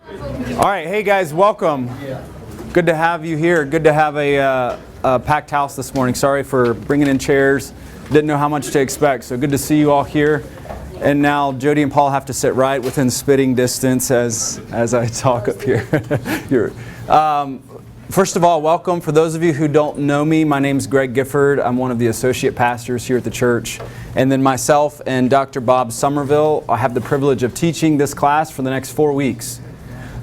All right, hey guys, welcome. Good to have you here. Good to have a packed house this morning. Sorry for bringing in chairs. Didn't know how much to expect, so good to see you all here. And now Jody and Paul have to sit right within spitting distance as I talk up here. First of all, welcome. For those of you who don't know me, my name's Greg Gifford. I'm one of the associate pastors here at the church. And then myself and Dr. Bob Somerville, I have the privilege of teaching this class for the next 4 weeks.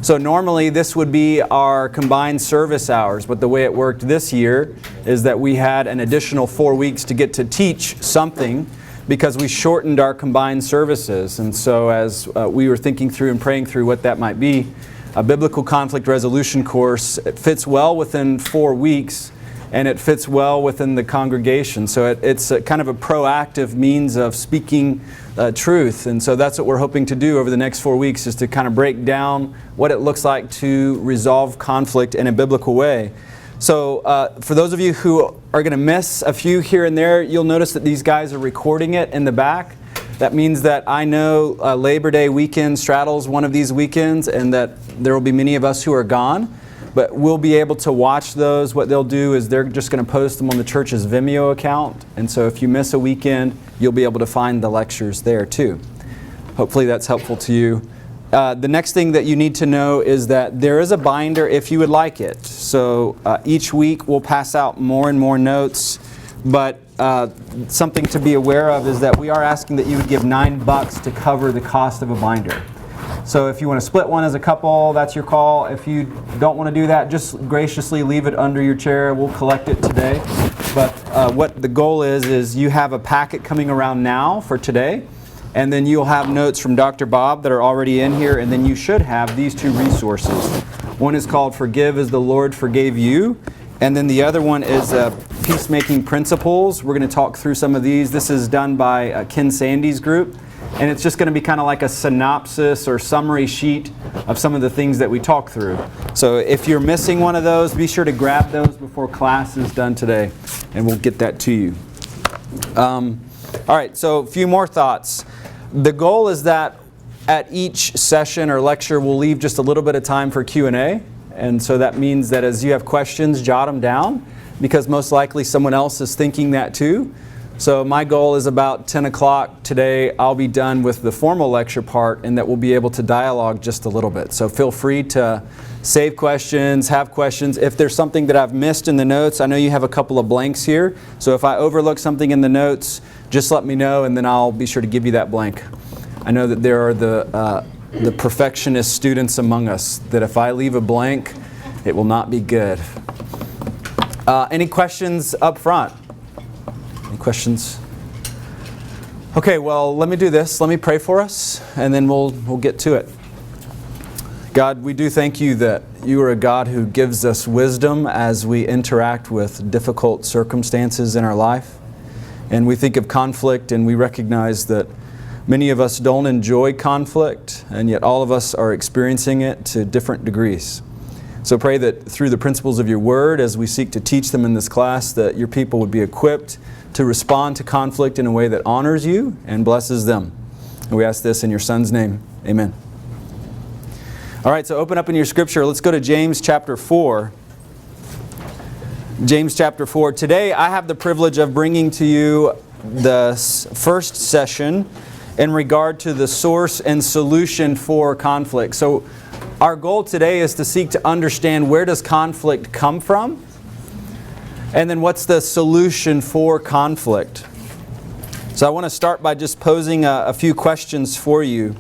So normally this would be our combined service hours, but the way it worked this year is that we had an additional 4 weeks to get to teach something because we shortened our combined services. And so as we were thinking through and praying through what that might be, a biblical conflict resolution course, it fits well within 4 weeks and it fits well within the congregation. So it's a kind of a proactive means of speaking truth. And so that's what we're hoping to do over the next 4 weeks, is to kind of break down what it looks like to resolve conflict in a biblical way. So for those of you who are going to miss a few here and there, you'll notice that these guys are recording it in the back. That means that I know Labor Day weekend straddles one of these weekends and that there will be many of us who are gone. But we'll be able to watch those. What they'll do is they're just going to post them on the church's Vimeo account. And so if you miss a weekend, you'll be able to find the lectures there too. Hopefully that's helpful to you. The next thing that you need to know is that there is a binder if you would like it. So each week we'll pass out more and more notes. But something to be aware of is that we are asking that you would give $9 to cover the cost of a binder. So if you want to split one as a couple, that's your call. If you don't want to do that, just graciously leave it under your chair. We'll collect it today. But what the goal is you have a packet coming around now for today, and then you'll have notes from Dr. Bob that are already in here, and then you should have these two resources. One is called Forgive as the Lord Forgave You, and then the other one is Peacemaking Principles. We're going to talk through some of these. This is done by Ken Sande's group. And it's just going to be kind of like a synopsis or summary sheet of some of the things that we talk through. So if you're missing one of those, be sure to grab those before class is done today, and we'll get that to you. All right, so a few more thoughts. The goal is that at each session or lecture, we'll leave just a little bit of time for Q&A. And so that means that as you have questions, jot them down, because most likely someone else is thinking that too. So my goal is about 10 o'clock today. I'll be done with the formal lecture part, and that we'll be able to dialogue just a little bit. So feel free to save questions, have questions. If there's something that I've missed in the notes, I know you have a couple of blanks here. So if I overlook something in the notes, just let me know, and then I'll be sure to give you that blank. I know that there are the perfectionist students among us, that if I leave a blank, it will not be good. Any questions up front? Any questions? Okay, well, let me do this. Let me pray for us, and then we'll get to it. God, we do thank you that you are a God who gives us wisdom as we interact with difficult circumstances in our life. And we think of conflict, and we recognize that many of us don't enjoy conflict, and yet all of us are experiencing it to different degrees. So pray that through the principles of your word, as we seek to teach them in this class, that your people would be equipped to respond to conflict in a way that honors you and blesses them. And we ask this in your Son's name. Amen. All right, so open up in your scripture. Let's go to James chapter 4. James chapter 4. Today I have the privilege of bringing to you the first session in regard to the source and solution for conflict. So our goal today is to seek to understand, where does conflict come from? And then what's the solution for conflict? So I want to start by just posing a few questions for you.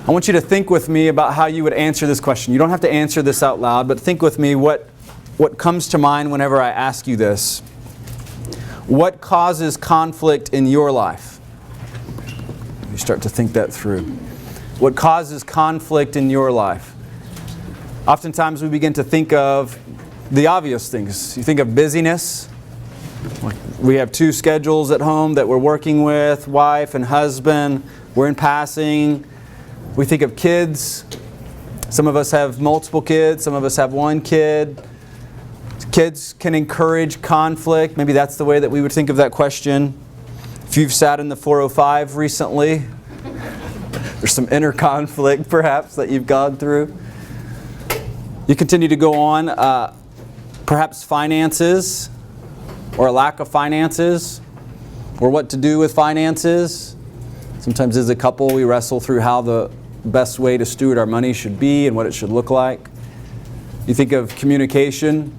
I want you to think with me about how you would answer this question. You don't have to answer this out loud, but think with me what comes to mind whenever I ask you this. What causes conflict in your life? You start to think that through. What causes conflict in your life? Oftentimes we begin to think of the obvious things. You think of busyness. We have 2 schedules at home that we're working with, wife and husband. We're in passing. We think of kids. Some of us have multiple kids. Some of us have 1 kid. Kids can encourage conflict. Maybe that's the way that we would think of that question. If you've sat in the 405 recently, There's some inner conflict, perhaps, that you've gone through. You continue to go on. Perhaps finances, or a lack of finances, or what to do with finances. Sometimes as a couple, we wrestle through how the best way to steward our money should be and what it should look like. You think of communication,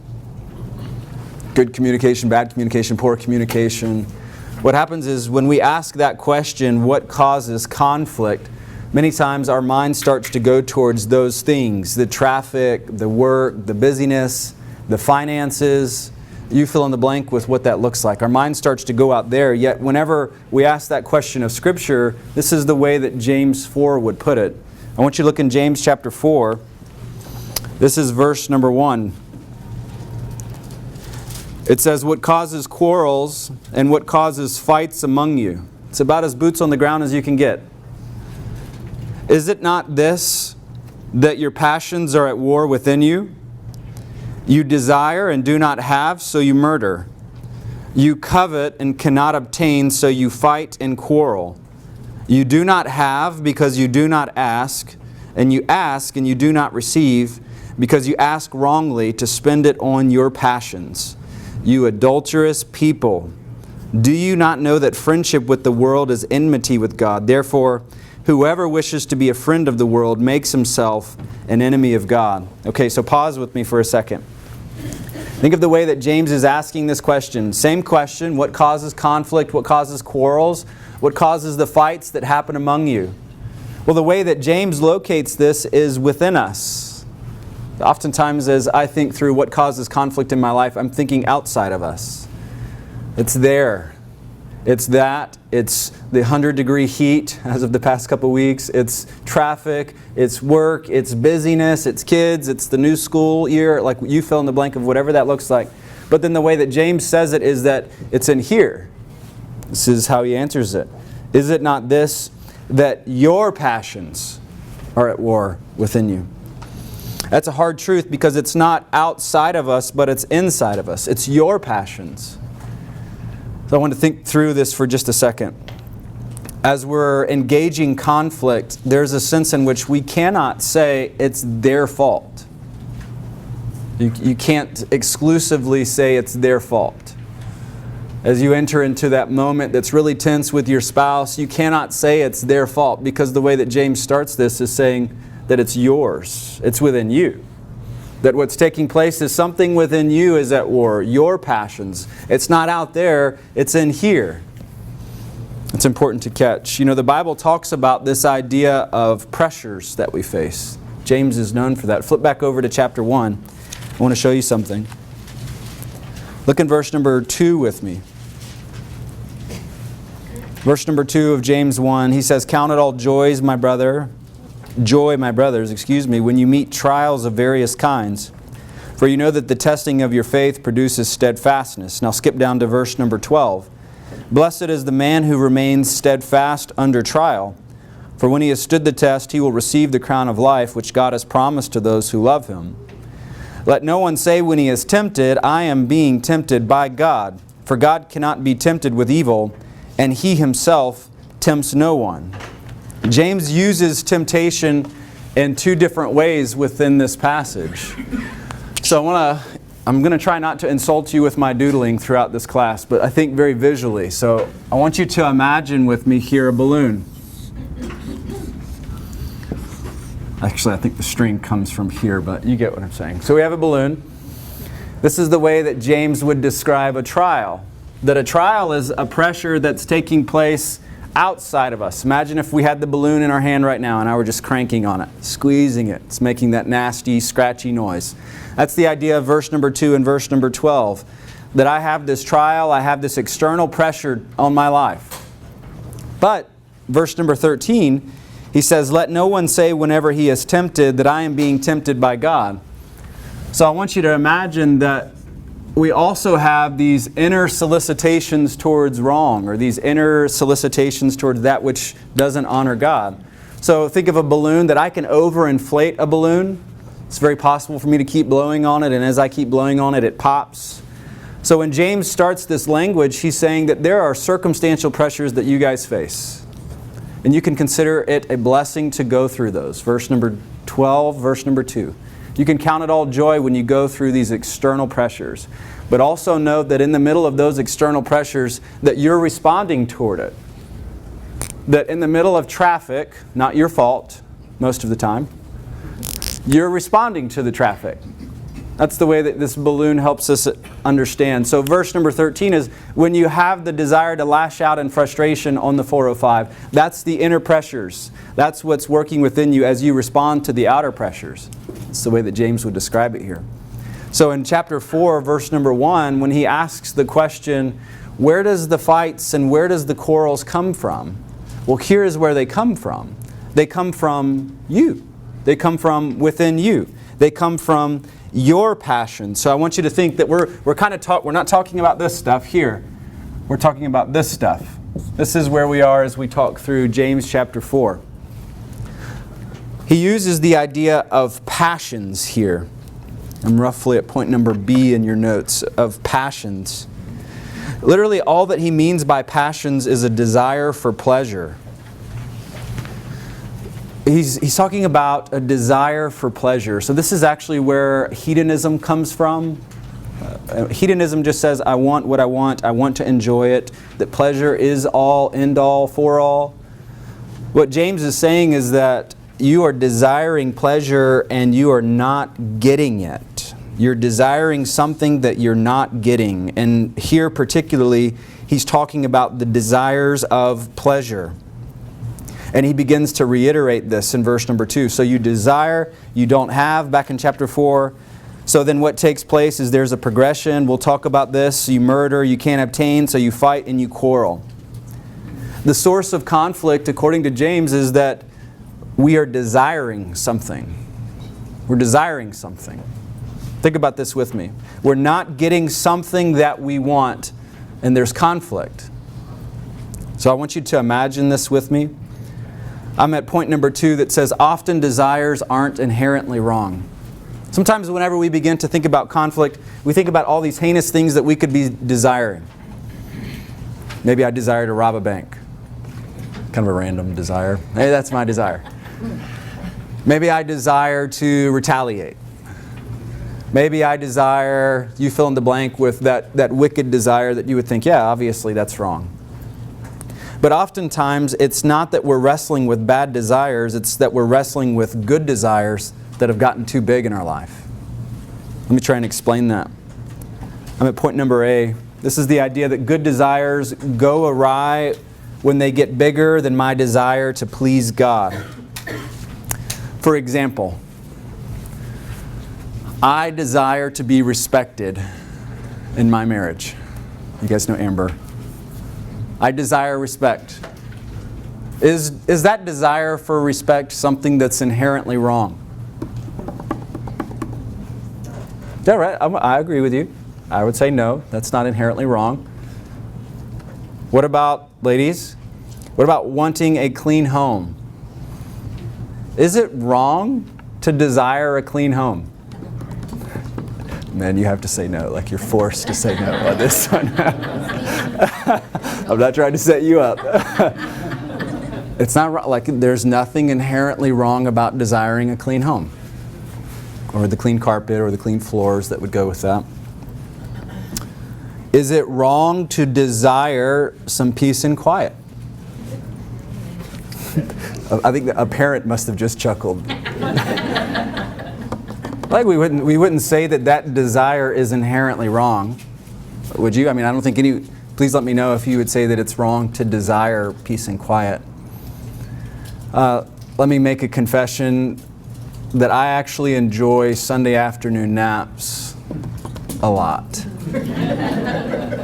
good communication, bad communication, poor communication. What happens is when we ask that question, what causes conflict, many times our mind starts to go towards those things, the traffic, the work, the busyness, the finances. You fill in the blank with what that looks like. Our mind starts to go out there, yet whenever we ask that question of Scripture, this is the way that James 4 would put it. I want you to look in James chapter 4. This is verse number 1. It says, what causes quarrels and what causes fights among you? It's about as boots on the ground as you can get. Is it not this, that your passions are at war within you? You desire and do not have, so you murder. You covet and cannot obtain, so you fight and quarrel. You do not have because you do not ask, and you ask and you do not receive, because you ask wrongly to spend it on your passions. You adulterous people, do you not know that friendship with the world is enmity with God? Therefore, whoever wishes to be a friend of the world makes himself an enemy of God. Okay, so pause with me for a second. Think of the way that James is asking this question. Same question, what causes conflict? What causes quarrels? What causes the fights that happen among you? Well, the way that James locates this is within us. Oftentimes as I think through what causes conflict in my life, I'm thinking outside of us. It's there. It's that. It's the 100-degree heat as of the past couple weeks. It's traffic. It's work. It's busyness. It's kids. It's the new school year. Like you fill in the blank of whatever that looks like. But then the way that James says it is that it's in here. This is how he answers it. Is it not this, that your passions are at war within you? That's a hard truth because it's not outside of us, but it's inside of us. It's your passions. So I want to think through this for just a second. As we're engaging conflict, there's a sense in which we cannot say it's their fault. You can't exclusively say it's their fault. As you enter into that moment that's really tense with your spouse, you cannot say it's their fault because the way that James starts this is saying that it's yours. It's within you. That what's taking place is something within you is at war. Your passions. It's not out there. It's in here. It's important to catch. You know, the Bible talks about this idea of pressures that we face. James is known for that. Flip back over to chapter 1. I want to show you something. Look in verse number 2 with me. Verse number 2 of James 1. He says, count it all joy, my brothers, when you meet trials of various kinds. For you know that the testing of your faith produces steadfastness. Now skip down to verse number 12. Blessed is the man who remains steadfast under trial. For when he has stood the test, he will receive the crown of life, which God has promised to those who love Him. Let no one say when he is tempted, I am being tempted by God. For God cannot be tempted with evil, and He Himself tempts no one. James uses temptation in two different ways within this passage. So I'm going to try not to insult you with my doodling throughout this class, but I think very visually. So I want you to imagine with me here a balloon. Actually, I think the string comes from here, but you get what I'm saying. So we have a balloon. This is the way that James would describe a trial. That a trial is a pressure that's taking place outside of us. Imagine if we had the balloon in our hand right now and I were just cranking on it, squeezing it. It's making that nasty, scratchy noise. That's the idea of verse number 2 and verse number 12. That I have this trial, I have this external pressure on my life. But, verse number 13, he says, let no one say whenever he is tempted that I am being tempted by God. So I want you to imagine that we also have these inner solicitations towards wrong, or these inner solicitations towards that which doesn't honor God. So think of a balloon, that I can overinflate a balloon. It's very possible for me to keep blowing on it, and as I keep blowing on it, it pops. So when James starts this language, he's saying that there are circumstantial pressures that you guys face. And you can consider it a blessing to go through those. Verse number 12, verse number 2. You can count it all joy when you go through these external pressures. But also know that in the middle of those external pressures, that you're responding toward it. That in the middle of traffic, not your fault most of the time, you're responding to the traffic. That's the way that this balloon helps us understand. So verse number 13 is when you have the desire to lash out in frustration on the 405. That's the inner pressures. That's what's working within you as you respond to the outer pressures. That's the way that James would describe it here. So in chapter 4, verse number 1, when he asks the question, where does the fights and where does the quarrels come from? Well, here is where they come from. They come from you. They come from within you. They come from your passion. So I want you to think that we're not talking about this stuff here. We're talking about this stuff. This is where we are as we talk through James chapter 4. He uses the idea of passions here. I'm roughly at point number B in your notes, of passions. Literally all that he means by passions is a desire for pleasure. He's talking about a desire for pleasure. So this is actually where hedonism comes from. Hedonism just says, I want what I want to enjoy it. That pleasure is all, end all, for all. What James is saying is that you are desiring pleasure and you are not getting it. You're desiring something that you're not getting. And here particularly, he's talking about the desires of pleasure. And he begins to reiterate this in verse number 2. So you desire, you don't have, back in chapter 4. So then what takes place is there's a progression. We'll talk about this. You murder, you can't obtain, so you fight and you quarrel. The source of conflict, according to James, is that we are desiring something. We're desiring something. Think about this with me. We're not getting something that we want, and there's conflict. So I want you to imagine this with me. I'm at point number 2 that says, often desires aren't inherently wrong. Sometimes whenever we begin to think about conflict, we think about all these heinous things that we could be desiring. Maybe I desire to rob a bank. Kind of a random desire. Hey, that's my desire. Maybe I desire to retaliate. Maybe I desire, you fill in the blank with that wicked desire that you would think, yeah, obviously that's wrong. But oftentimes, it's not that we're wrestling with bad desires, it's that we're wrestling with good desires that have gotten too big in our life. Let me try and explain that. I'm at point number A. This is the idea that good desires go awry when they get bigger than my desire to please God. For example, I desire to be respected in my marriage. You guys know Amber. I desire respect. Is that desire for respect something that's inherently wrong? Is that right? I agree with you. I would say no, that's not inherently wrong. What about, ladies? What about wanting a clean home? Is it wrong to desire a clean home? Man, you have to say no, like you're forced to say no on this one. I'm not trying to set you up. It's not wrong. Like there's nothing inherently wrong about desiring a clean home, or the clean carpet, or the clean floors that would go with that. Is it wrong to desire some peace and quiet? I think that a parent must have just chuckled. Like we wouldn't say that desire is inherently wrong, would you? I mean, I don't think any. Please let me know if you would say that it's wrong to desire peace and quiet. Let me make a confession that I actually enjoy Sunday afternoon naps a lot. Let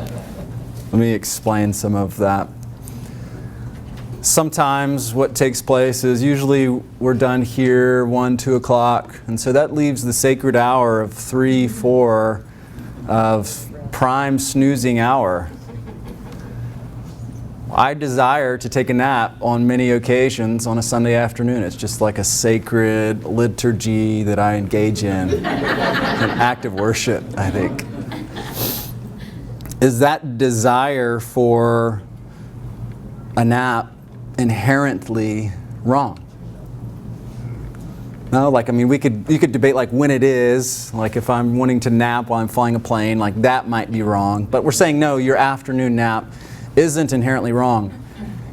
me explain some of that. Sometimes what takes place is usually we're done here 1, 2 o'clock, and so that leaves the sacred hour of 3, 4 of prime snoozing hour. I desire to take a nap on many occasions on a Sunday afternoon. It's just like a sacred liturgy that I engage in, an act of worship, I think. Is that desire for a nap inherently wrong. No, you could debate like when it is, like if I'm wanting to nap while I'm flying a plane, like that might be wrong. But we're saying no, your afternoon nap isn't inherently wrong.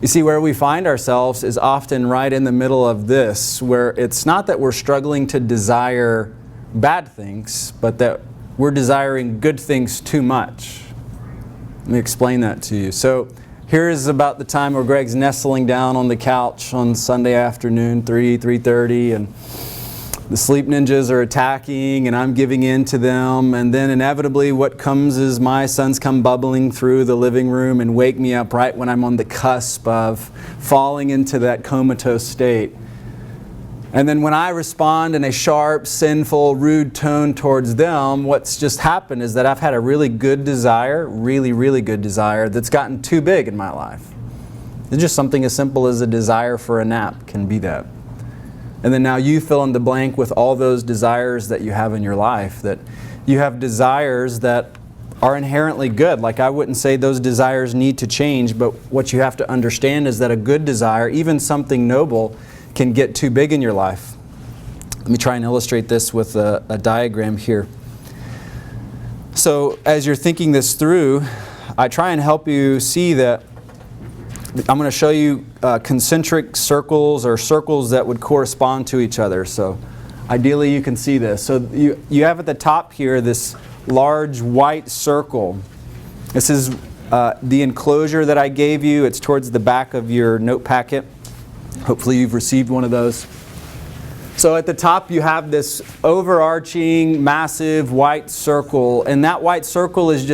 You see, where we find ourselves is often right in the middle of this, where it's not that we're struggling to desire bad things, but that we're desiring good things too much. Let me explain that to you. So here is about the time where Greg's nestling down on the couch on Sunday afternoon, 3:30, and the sleep ninjas are attacking and I'm giving in to them, and then inevitably what comes is my sons come bubbling through the living room and wake me up right when I'm on the cusp of falling into that comatose state. And then when I respond in a sharp, sinful, rude tone towards them, what's just happened is that I've had a really good desire, really, really good desire, that's gotten too big in my life. It's just something as simple as a desire for a nap can be that. And then now you fill in the blank with all those desires that you have in your life, that you have desires that are inherently good. Like, I wouldn't say those desires need to change, but what you have to understand is that a good desire, even something noble, can get too big in your life. Let me try and illustrate this with a diagram here. So as you're thinking this through, I try and help you see that I'm going to show you concentric circles, or circles that would correspond to each other. So ideally you can see this. So you have at the top here this large white circle. This is the enclosure that I gave you. It's towards the back of your note packet. Hopefully you've received one of those. So at the top you have this overarching, massive white circle, and that white circle is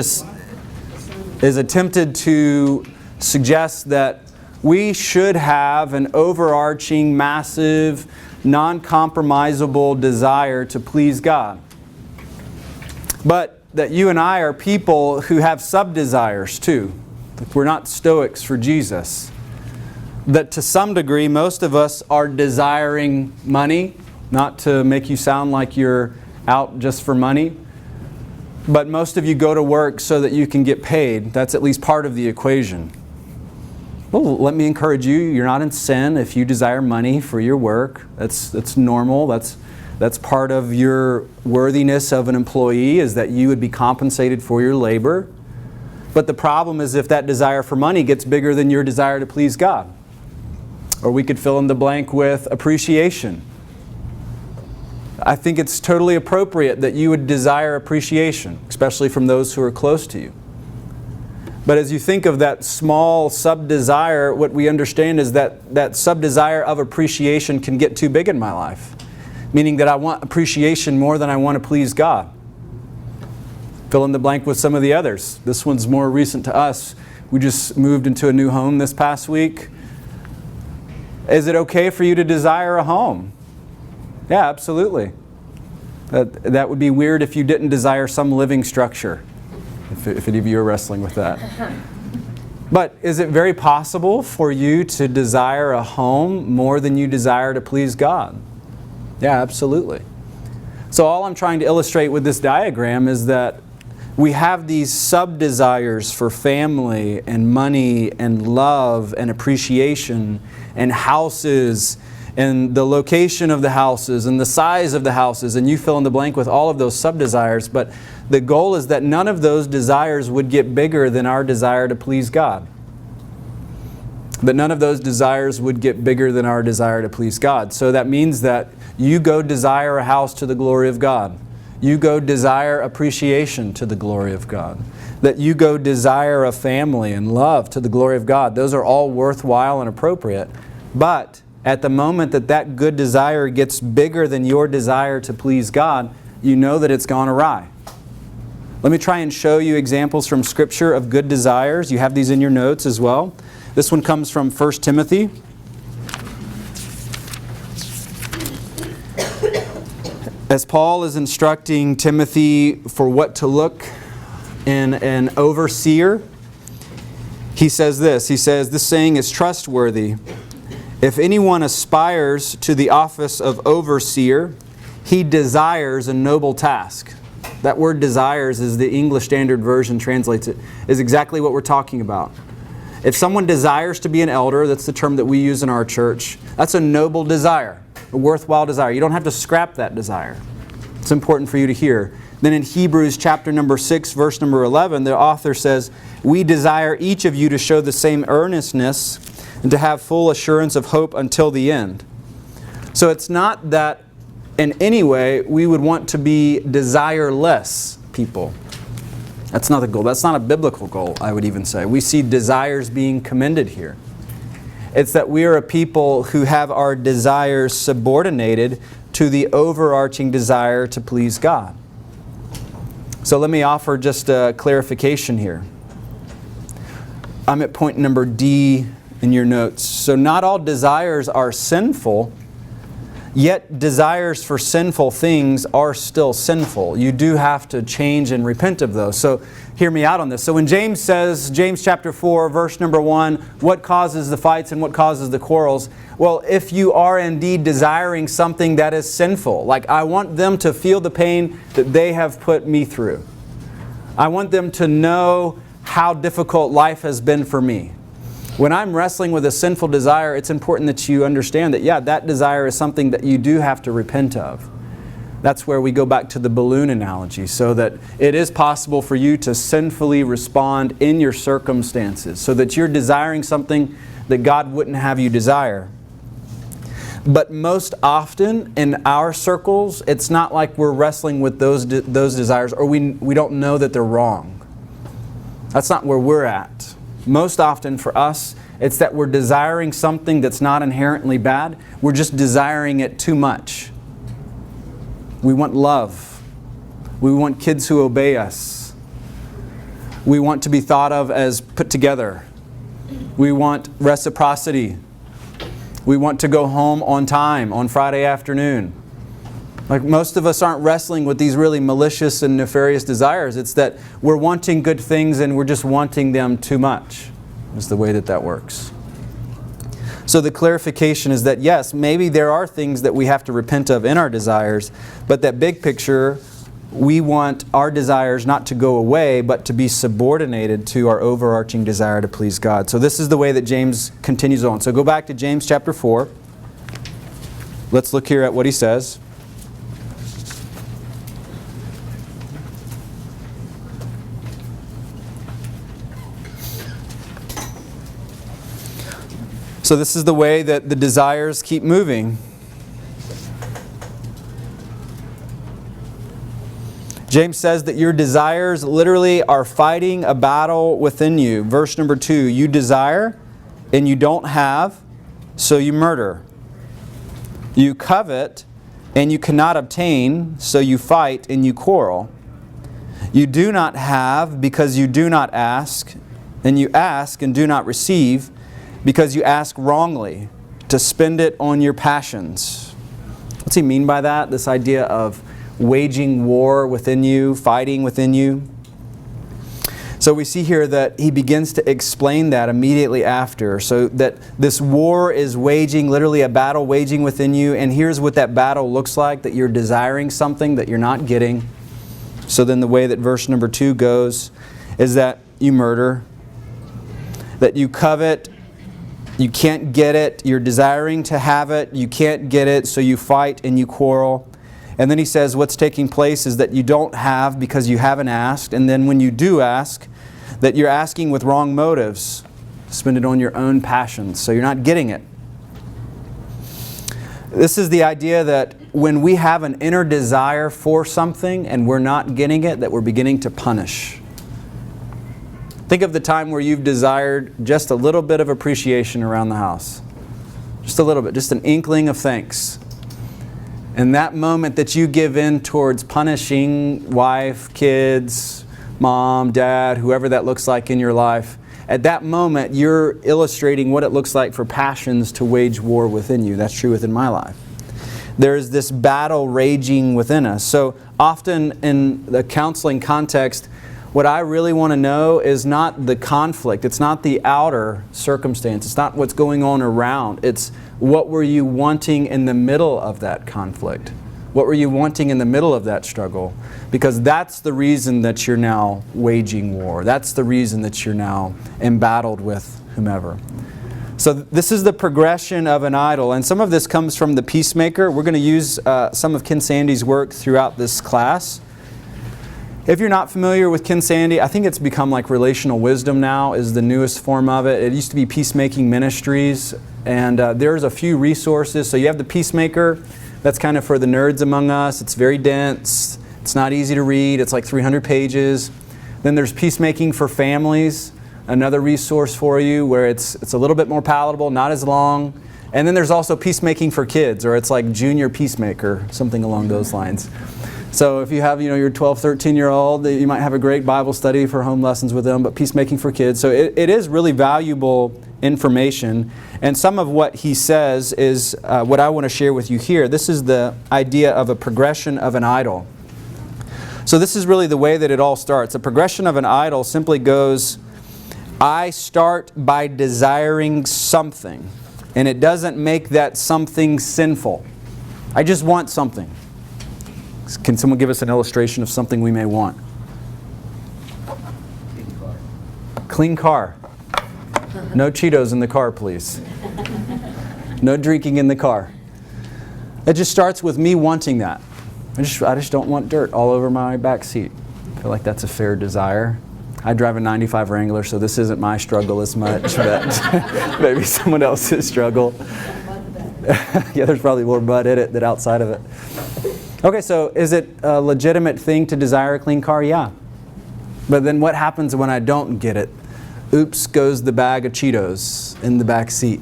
attempted to suggest that we should have an overarching, massive, non-compromisable desire to please God. But that you and I are people who have sub-desires too. We're not Stoics for Jesus. That to some degree, most of us are desiring money, not to make you sound like you're out just for money, but most of you go to work so that you can get paid. That's at least part of the equation. Well, let me encourage you, you're not in sin if you desire money for your work. That's normal. That's part of your worthiness of an employee, is that you would be compensated for your labor. But the problem is if that desire for money gets bigger than your desire to please God. Or we could fill in the blank with appreciation. I think it's totally appropriate that you would desire appreciation, especially from those who are close to you. But as you think of that small sub-desire, what we understand is that that sub-desire of appreciation can get too big in my life. Meaning that I want appreciation more than I want to please God. Fill in the blank with some of the others. This one's more recent to us. We just moved into a new home this past week. Is it okay for you to desire a home? Yeah, absolutely. That would be weird if you didn't desire some living structure. If any of you are wrestling with that. But is it very possible for you to desire a home more than you desire to please God? Yeah, absolutely. So all I'm trying to illustrate with this diagram is that we have these sub-desires for family and money and love and appreciation and houses and the location of the houses and the size of the houses, and you fill in the blank with all of those sub-desires. But the goal is that none of those desires would get bigger than our desire to please God. That none of those desires would get bigger than our desire to please God. So that means that you go desire a house to the glory of God. You go desire appreciation to the glory of God. That you go desire a family and love to the glory of God. Those are all worthwhile and appropriate. But at the moment that that good desire gets bigger than your desire to please God, you know that it's gone awry. Let me try and show you examples from Scripture of good desires. You have these in your notes as well. This one comes from 1 Timothy. As Paul is instructing Timothy for what to look in an overseer, he says this. He says, "This saying is trustworthy. If anyone aspires to the office of overseer, he desires a noble task." That word desires, as the English Standard Version translates it, is exactly what we're talking about. If someone desires to be an elder, that's the term that we use in our church, that's a noble desire, a worthwhile desire. You don't have to scrap that desire. It's important for you to hear. Then in Hebrews chapter number 6, verse number 11, the author says, "We desire each of you to show the same earnestness and to have full assurance of hope until the end." So it's not that in any way we would want to be desireless people. That's not the goal. That's not a biblical goal, I would even say. We see desires being commended here. It's that we are a people who have our desires subordinated to the overarching desire to please God. So let me offer just a clarification here. I'm at point number D in your notes. So not all desires are sinful, yet desires for sinful things are still sinful. You do have to change and repent of those. So hear me out on this. So when James says, James chapter 4, verse number 1, what causes the fights and what causes the quarrels? Well, if you are indeed desiring something that is sinful, like I want them to feel the pain that they have put me through. I want them to know how difficult life has been for me. When I'm wrestling with a sinful desire, it's important that you understand that, yeah, that desire is something that you do have to repent of. That's where we go back to the balloon analogy, so that it is possible for you to sinfully respond in your circumstances, so that you're desiring something that God wouldn't have you desire. But most often in our circles, it's not like we're wrestling with those desires, or we don't know that they're wrong. That's not where we're at. Most often for us, it's that we're desiring something that's not inherently bad. We're just desiring it too much. We want love. We want kids who obey us. We want to be thought of as put together. We want reciprocity. We want to go home on time on Friday afternoon. Like most of us aren't wrestling with these really malicious and nefarious desires. It's that we're wanting good things and we're just wanting them too much. Is the way that works. So the clarification is that yes, maybe there are things that we have to repent of in our desires, but that big picture, we want our desires not to go away, but to be subordinated to our overarching desire to please God. So this is the way that James continues on. So go back to James chapter 4. Let's look here at what he says. So this is the way that the desires keep moving. James says that your desires literally are fighting a battle within you. Verse number 2, you desire and you don't have, so you murder. You covet and you cannot obtain, so you fight and you quarrel. You do not have because you do not ask, and you ask and do not receive, because you ask wrongly to spend it on your passions. What's he mean by that? This idea of waging war within you, fighting within you. So we see here that he begins to explain that immediately after. So that this war is waging, literally a battle waging within you. And here's what that battle looks like, that you're desiring something that you're not getting. So then the way that verse number 2 goes is that you murder, that you covet. You can't get it. You're desiring to have it. You can't get it, so you fight and you quarrel. And then he says what's taking place is that you don't have because you haven't asked. And then when you do ask, that you're asking with wrong motives. Spend it on your own passions, so you're not getting it. This is the idea that when we have an inner desire for something and we're not getting it, that we're beginning to punish. Think of the time where you've desired just a little bit of appreciation around the house. Just a little bit, just an inkling of thanks. And that moment that you give in towards punishing wife, kids, mom, dad, whoever that looks like in your life, at that moment you're illustrating what it looks like for passions to wage war within you. That's true within my life. There's this battle raging within us. So often in the counseling context, what I really want to know is not the conflict. It's not the outer circumstance. It's not what's going on around. It's what were you wanting in the middle of that conflict? What were you wanting in the middle of that struggle? Because that's the reason that you're now waging war. That's the reason that you're now embattled with whomever. So this is the progression of an idol, and some of this comes from the Peacemaker. We're going to use some of Ken Sande's work throughout this class. If you're not familiar with Ken Sande, I think it's become like Relational Wisdom now is the newest form of it. It used to be Peacemaking Ministries, and there's a few resources. So you have the Peacemaker. That's kind of for the nerds among us. It's very dense. It's not easy to read. It's like 300 pages. Then there's Peacemaking for Families, another resource for you where it's a little bit more palatable, not as long. And then there's also Peacemaking for Kids, or it's like Junior Peacemaker, something along those lines. So if you have, your 12, 13-year-old, you might have a great Bible study for home lessons with them, but Peacemaking for Kids. So it is really valuable information. And some of what he says is what I want to share with you here. This is the idea of a progression of an idol. So this is really the way that it all starts. A progression of an idol simply goes, I start by desiring something, and it doesn't make that something sinful. I just want something. Can someone give us an illustration of something we may want? Clean car. No Cheetos in the car, please. No drinking in the car. It just starts with me wanting that. I just don't want dirt all over my back seat. I feel like that's a fair desire. I drive a 95 Wrangler, so this isn't my struggle as much, but maybe someone else's struggle. Yeah, there's probably more mud in it than outside of it. Okay, so is it a legitimate thing to desire a clean car? Yeah. But then what happens when I don't get it? Oops goes the bag of Cheetos in the back seat.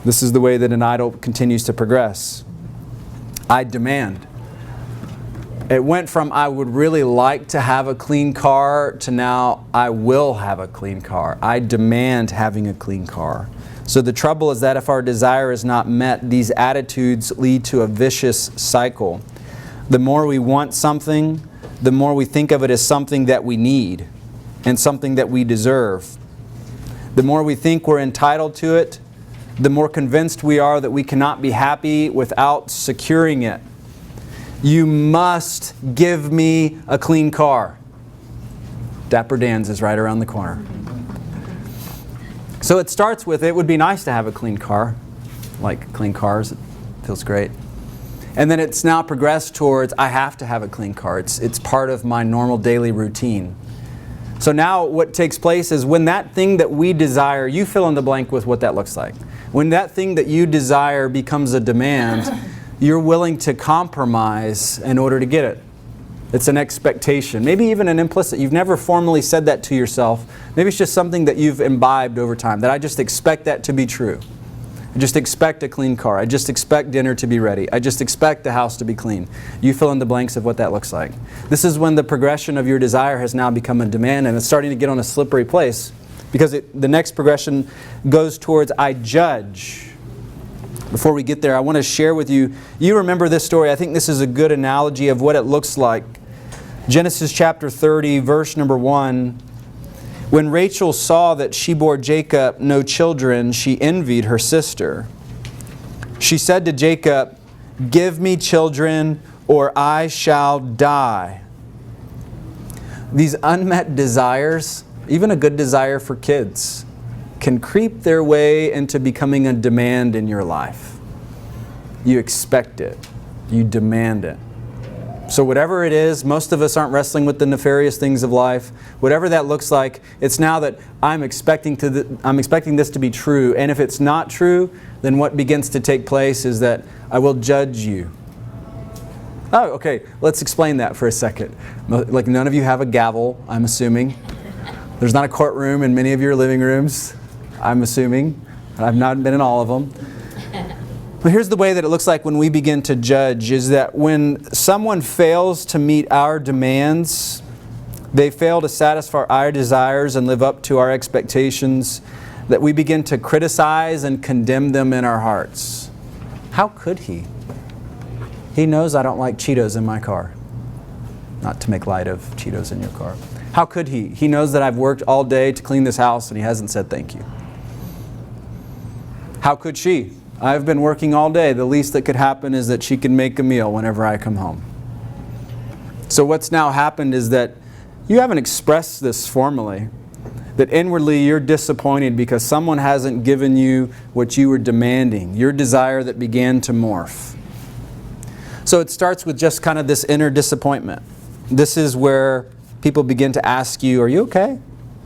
This is the way that an idol continues to progress. I demand. It went from I would really like to have a clean car to now I will have a clean car. I demand having a clean car. So the trouble is that if our desire is not met, these attitudes lead to a vicious cycle. The more we want something, the more we think of it as something that we need and something that we deserve. The more we think we're entitled to it, the more convinced we are that we cannot be happy without securing it. You must give me a clean car. Dapper Dan's is right around the corner. So it starts with, it would be nice to have a clean car. Like clean cars, it feels great. And then it's now progressed towards, I have to have a clean car. It's part of my normal daily routine. So now what takes place is when that thing that we desire, you fill in the blank with what that looks like. When that thing that you desire becomes a demand, you're willing to compromise in order to get it. It's an expectation, maybe even an implicit. You've never formally said that to yourself. Maybe it's just something that you've imbibed over time, that I just expect that to be true. I just expect a clean car. I just expect dinner to be ready. I just expect the house to be clean. You fill in the blanks of what that looks like. This is when the progression of your desire has now become a demand, and it's starting to get on a slippery place because the next progression goes towards I judge. Before we get there, I want to share with you, you remember this story. I think this is a good analogy of what it looks like. Genesis chapter 30, verse number 1. When Rachel saw that she bore Jacob no children, she envied her sister. She said to Jacob, "Give me children, or I shall die." These unmet desires, even a good desire for kids, can creep their way into becoming a demand in your life. You expect it. You demand it. So whatever it is, most of us aren't wrestling with the nefarious things of life. Whatever that looks like, it's now that I'm expecting this to be true. And if it's not true, then what begins to take place is that I will judge you. Oh, okay. Let's explain that for a second. Like none of you have a gavel, I'm assuming. There's not a courtroom in many of your living rooms, I'm assuming. I've not been in all of them. But here's the way that it looks like when we begin to judge, is that when someone fails to meet our demands, they fail to satisfy our desires and live up to our expectations, that we begin to criticize and condemn them in our hearts. How could he? He knows I don't like Cheetos in my car. Not to make light of Cheetos in your car. How could he? He knows that I've worked all day to clean this house and he hasn't said thank you. How could she? I've been working all day. The least that could happen is that she can make a meal whenever I come home. So what's now happened is that you haven't expressed this formally, That inwardly you're disappointed because someone hasn't given you what you were demanding, your desire that began to morph. So it starts with just kind of this inner disappointment. This is where people begin to ask you, are you okay?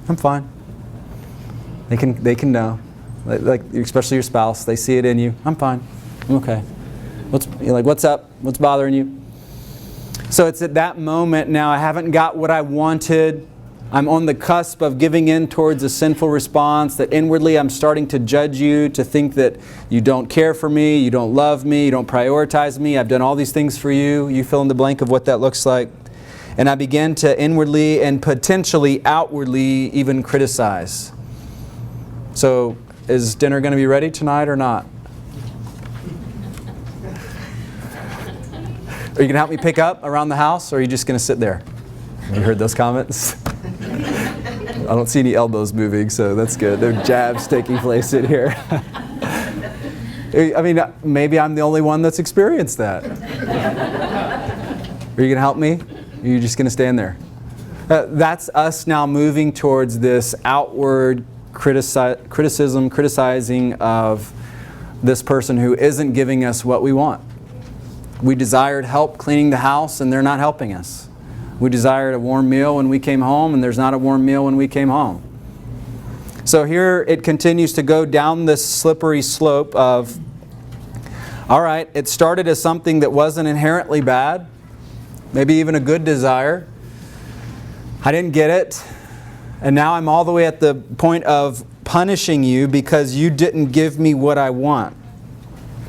I'm fine. They can know. Like especially your spouse, they see it in you. I'm fine. I'm okay. What's up? What's bothering you? So it's at that moment now, I haven't got what I wanted. I'm on the cusp of giving in towards a sinful response, that inwardly I'm starting to judge you, to think that you don't care for me, you don't love me, you don't prioritize me. I've done all these things for you. You fill in the blank of what that looks like. And I begin to inwardly and potentially outwardly even criticize. So is dinner going to be ready tonight or not? Are you going to help me pick up around the house, or are you just going to sit there? Have you heard those comments? I don't see any elbows moving, so that's good. There are jabs taking place in here. I mean, maybe I'm the only one that's experienced that. Are you going to help me? Or are you just going to stand there? That's us now moving towards this outward criticism, criticizing of this person who isn't giving us what we want. We desired help cleaning the house, and they're not helping us. We desired a warm meal when we came home, and there's not a warm meal when we came home. So here it continues to go down this slippery slope of, all right, it started as something that wasn't inherently bad, maybe even a good desire. I didn't get it, and now I'm all the way at the point of punishing you because you didn't give me what I want.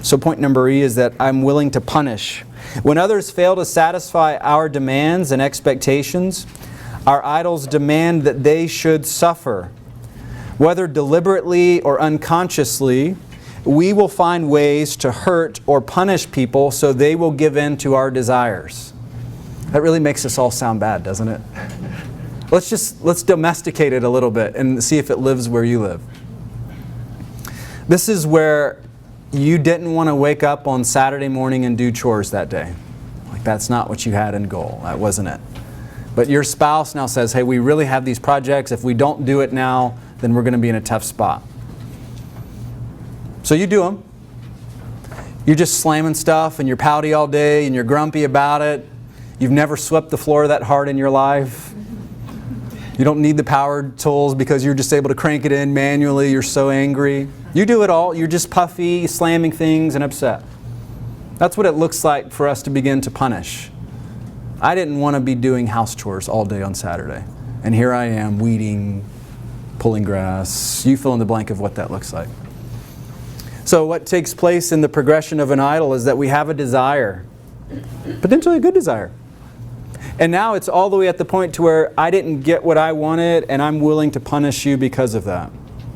So point number E is that I'm willing to punish. When others fail to satisfy our demands and expectations, our idols demand that they should suffer. Whether deliberately or unconsciously, we will find ways to hurt or punish people so they will give in to our desires. That really makes us all sound bad, doesn't it? Let's domesticate it a little bit and see if it lives where you live. This is where you didn't want to wake up on Saturday morning and do chores that day. Like, that's not what you had in goal. That wasn't it. But your spouse now says, hey, we really have these projects. If we don't do it now, then we're going to be in a tough spot. So you do them. You're just slamming stuff and you're pouty all day and you're grumpy about it. You've never swept the floor that hard in your life. You don't need the power tools because you're just able to crank it in manually. You're so angry. You do it all. You're just puffy, slamming things and upset. That's what it looks like for us to begin to punish. I didn't want to be doing house chores all day on Saturday. And here I am weeding, pulling grass. You fill in the blank of what that looks like. So what takes place in the progression of an idol is that we have a desire, potentially a good desire. And now it's all the way at the point to where I didn't get what I wanted and I'm willing to punish you because of that.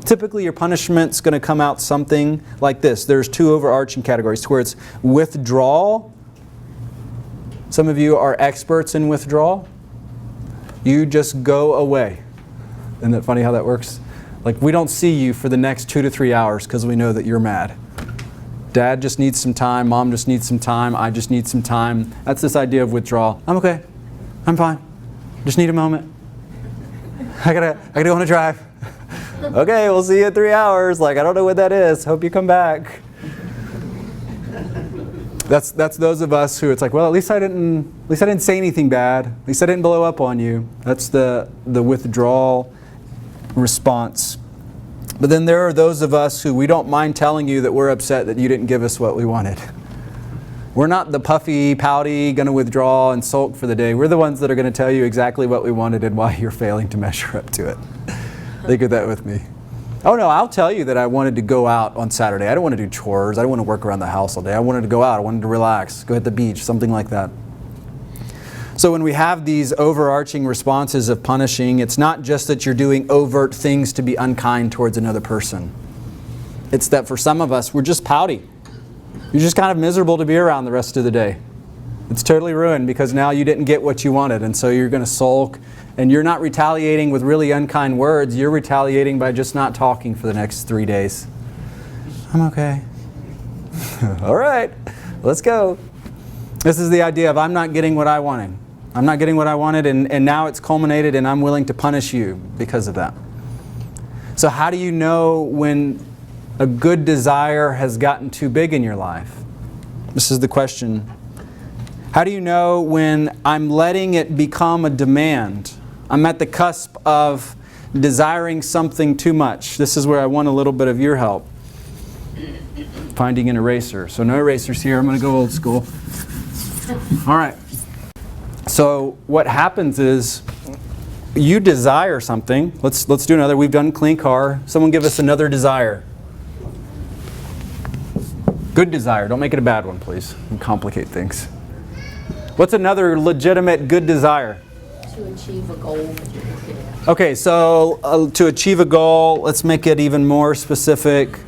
Typically your punishment's going to come out something like this. There's two overarching categories where it's withdrawal. Some of you are experts in withdrawal. You just go away. Isn't that funny how that works? Like, we don't see you for the next 2 to 3 hours because we know that you're mad. Dad just needs some time. Mom just needs some time. I just need some time. That's this idea of withdrawal. I'm okay. I'm fine. Just need a moment. I gotta go on a drive. Okay, we'll see you in 3 hours. Like, I don't know what that is. Hope you come back. That's those of us who it's like, well, at least I didn't say anything bad. At least I didn't blow up on you. That's the withdrawal response. But then there are those of us who we don't mind telling you that we're upset that you didn't give us what we wanted. We're not the puffy, pouty, going to withdraw and sulk for the day. We're the ones that are going to tell you exactly what we wanted and why you're failing to measure up to it. Think of that with me. Oh no, I'll tell you that I wanted to go out on Saturday. I don't want to do chores. I don't want to work around the house all day. I wanted to go out. I wanted to relax, go hit the beach, something like that. So when we have these overarching responses of punishing, it's not just that you're doing overt things to be unkind towards another person. It's that for some of us, we're just pouty. You're just kind of miserable to be around the rest of the day. It's totally ruined because now you didn't get what you wanted, and so you're going to sulk. And you're not retaliating with really unkind words. You're retaliating by just not talking for the next 3 days. I'm okay. All right, let's go. This is the idea of I'm not getting what I wanted. I'm not getting what I wanted, and now it's culminated, and I'm willing to punish you because of that. So how do you know when a good desire has gotten too big in your life? This is the question. How do you know when I'm letting it become a demand? I'm at the cusp of desiring something too much. This is where I want a little bit of your help. Finding an eraser. So no erasers here. I'm going to go old school. All right. So what happens is you desire something. Let's do another. We've done clean car. Someone give us another desire. Good desire. Don't make it a bad one, please. And complicate things. What's another legitimate good desire? To achieve a goal. Okay, so to achieve a goal, let's make it even more specific.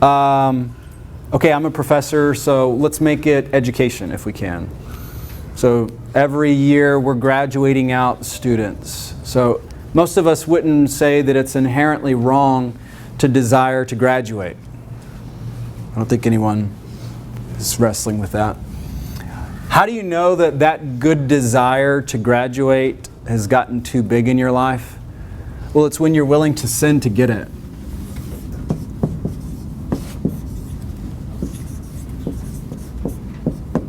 Okay, I'm a professor, so let's make it education if we can. So every year we're graduating out students. So most of us wouldn't say that it's inherently wrong to desire to graduate. I don't think anyone is wrestling with that. How do you know that that good desire to graduate has gotten too big in your life? Well, it's when you're willing to sin to get it.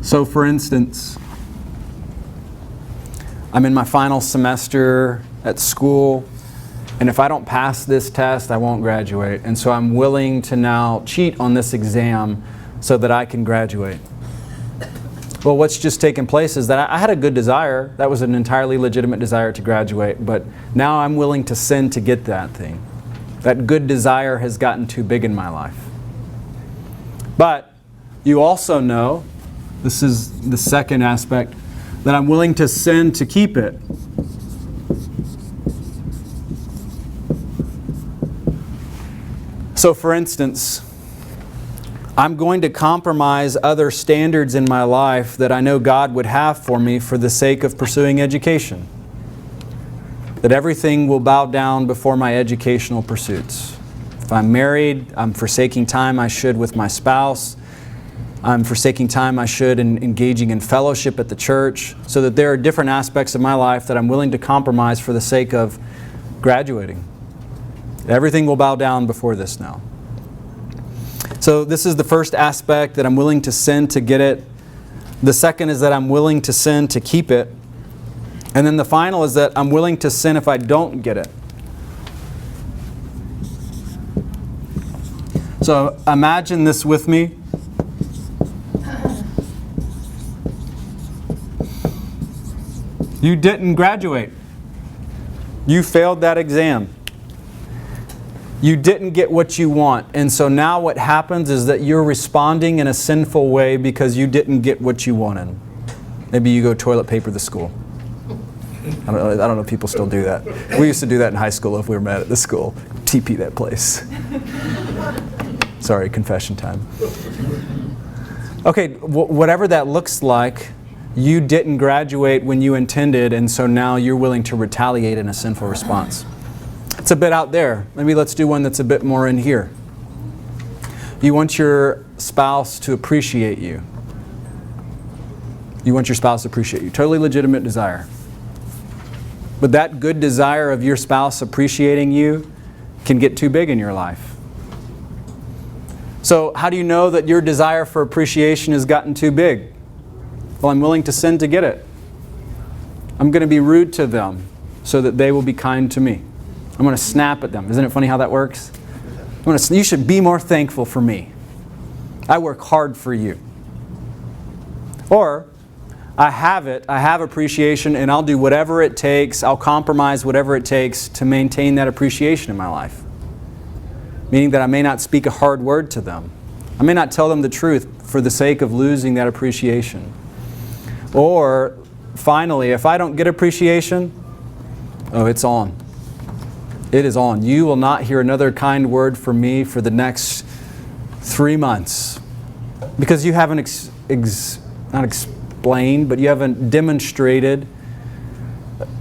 So for instance, I'm in my final semester at school, and if I don't pass this test, I won't graduate. And so I'm willing to now cheat on this exam so that I can graduate. Well, what's just taken place is that I had a good desire. That was an entirely legitimate desire to graduate, but now I'm willing to sin to get that thing. That good desire has gotten too big in my life. But you also know, this is the second aspect, that I'm willing to sin to keep it. So for instance, I'm going to compromise other standards in my life that I know God would have for me for the sake of pursuing education. That everything will bow down before my educational pursuits. If I'm married, I'm forsaking time I should with my spouse. I'm forsaking time I should in engaging in fellowship at the church, so that there are different aspects of my life that I'm willing to compromise for the sake of graduating. Everything will bow down before this now. So this is the first aspect, that I'm willing to sin to get it. The second is that I'm willing to sin to keep it. And then the final is that I'm willing to sin if I don't get it. So imagine this with me. You didn't graduate. You failed that exam. You didn't get what you want. And so now what happens is that you're responding in a sinful way because you didn't get what you wanted. Maybe you go toilet paper the school. I don't know if people still do that. We used to do that in high school if we were mad at the school. TP that place. Sorry, confession time. Okay, whatever that looks like, you didn't graduate when you intended, and so now you're willing to retaliate in a sinful response. It's a bit out there. Maybe let's do one that's a bit more in here. You want your spouse to appreciate you. You want your spouse to appreciate you. Totally legitimate desire. But that good desire of your spouse appreciating you can get too big in your life. So how do you know that your desire for appreciation has gotten too big? Well, I'm willing to sin to get it. I'm going to be rude to them so that they will be kind to me. I'm going to snap at them. Isn't it funny how that works? You should be more thankful for me. I work hard for you. Or, I have appreciation, and I'll do whatever it takes, I'll compromise whatever it takes to maintain that appreciation in my life. Meaning that I may not speak a hard word to them. I may not tell them the truth for the sake of losing that appreciation. Or, finally, if I don't get appreciation, oh, it's on. It is on. You will not hear another kind word from me for the next 3 months. Because you haven't not explained, but you haven't demonstrated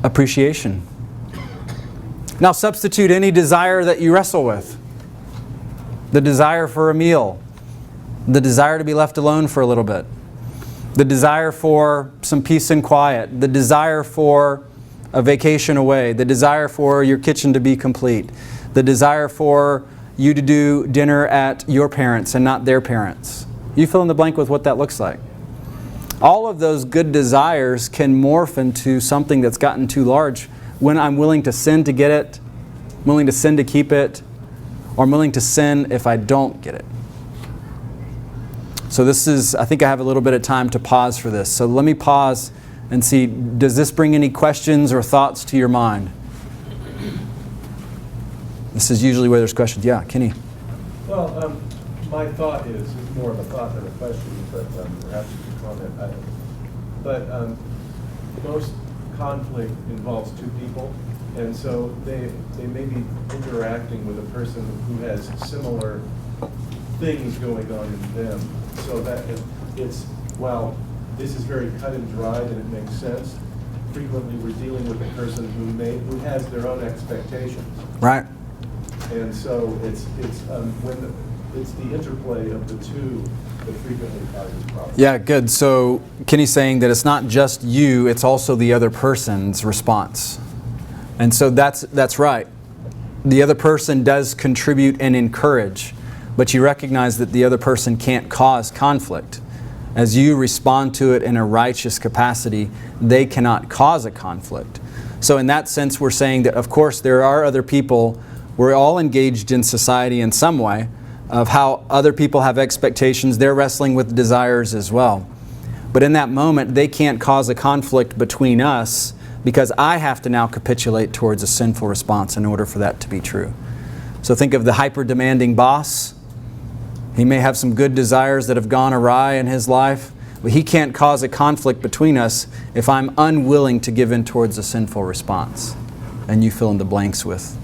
appreciation. Now substitute any desire that you wrestle with. The desire for a meal. The desire to be left alone for a little bit. The desire for some peace and quiet. The desire for a vacation away, the desire for your kitchen to be complete, the desire for you to do dinner at your parents and not their parents. You fill in the blank with what that looks like. All of those good desires can morph into something that's gotten too large when I'm willing to sin to get it, willing to sin to keep it, or I'm willing to sin if I don't get it. So I think I have a little bit of time to pause for this. So let me pause and see, does this bring any questions or thoughts to your mind? This is usually where there's questions. Yeah, Kenny. Well, my thought is more of a thought than a question, but perhaps you could comment. Most conflict involves two people, and so they may be interacting with a person who has similar things going on in them. So that while this is very cut and dried and it makes sense, frequently we're dealing with a person who has their own expectations. Right. And so it's the interplay of the two that frequently causes problems. Yeah, good. So Kenny's saying that it's not just you, it's also the other person's response. And so that's right. The other person does contribute and encourage, but you recognize that the other person can't cause conflict. As you respond to it in a righteous capacity, they cannot cause a conflict. So in that sense, we're saying that, of course, there are other people. We're all engaged in society in some way of how other people have expectations. They're wrestling with desires as well. But in that moment, they can't cause a conflict between us because I have to now capitulate towards a sinful response in order for that to be true. So think of the hyper-demanding boss. He may have some good desires that have gone awry in his life, but he can't cause a conflict between us if I'm unwilling to give in towards a sinful response. And you fill in the blanks with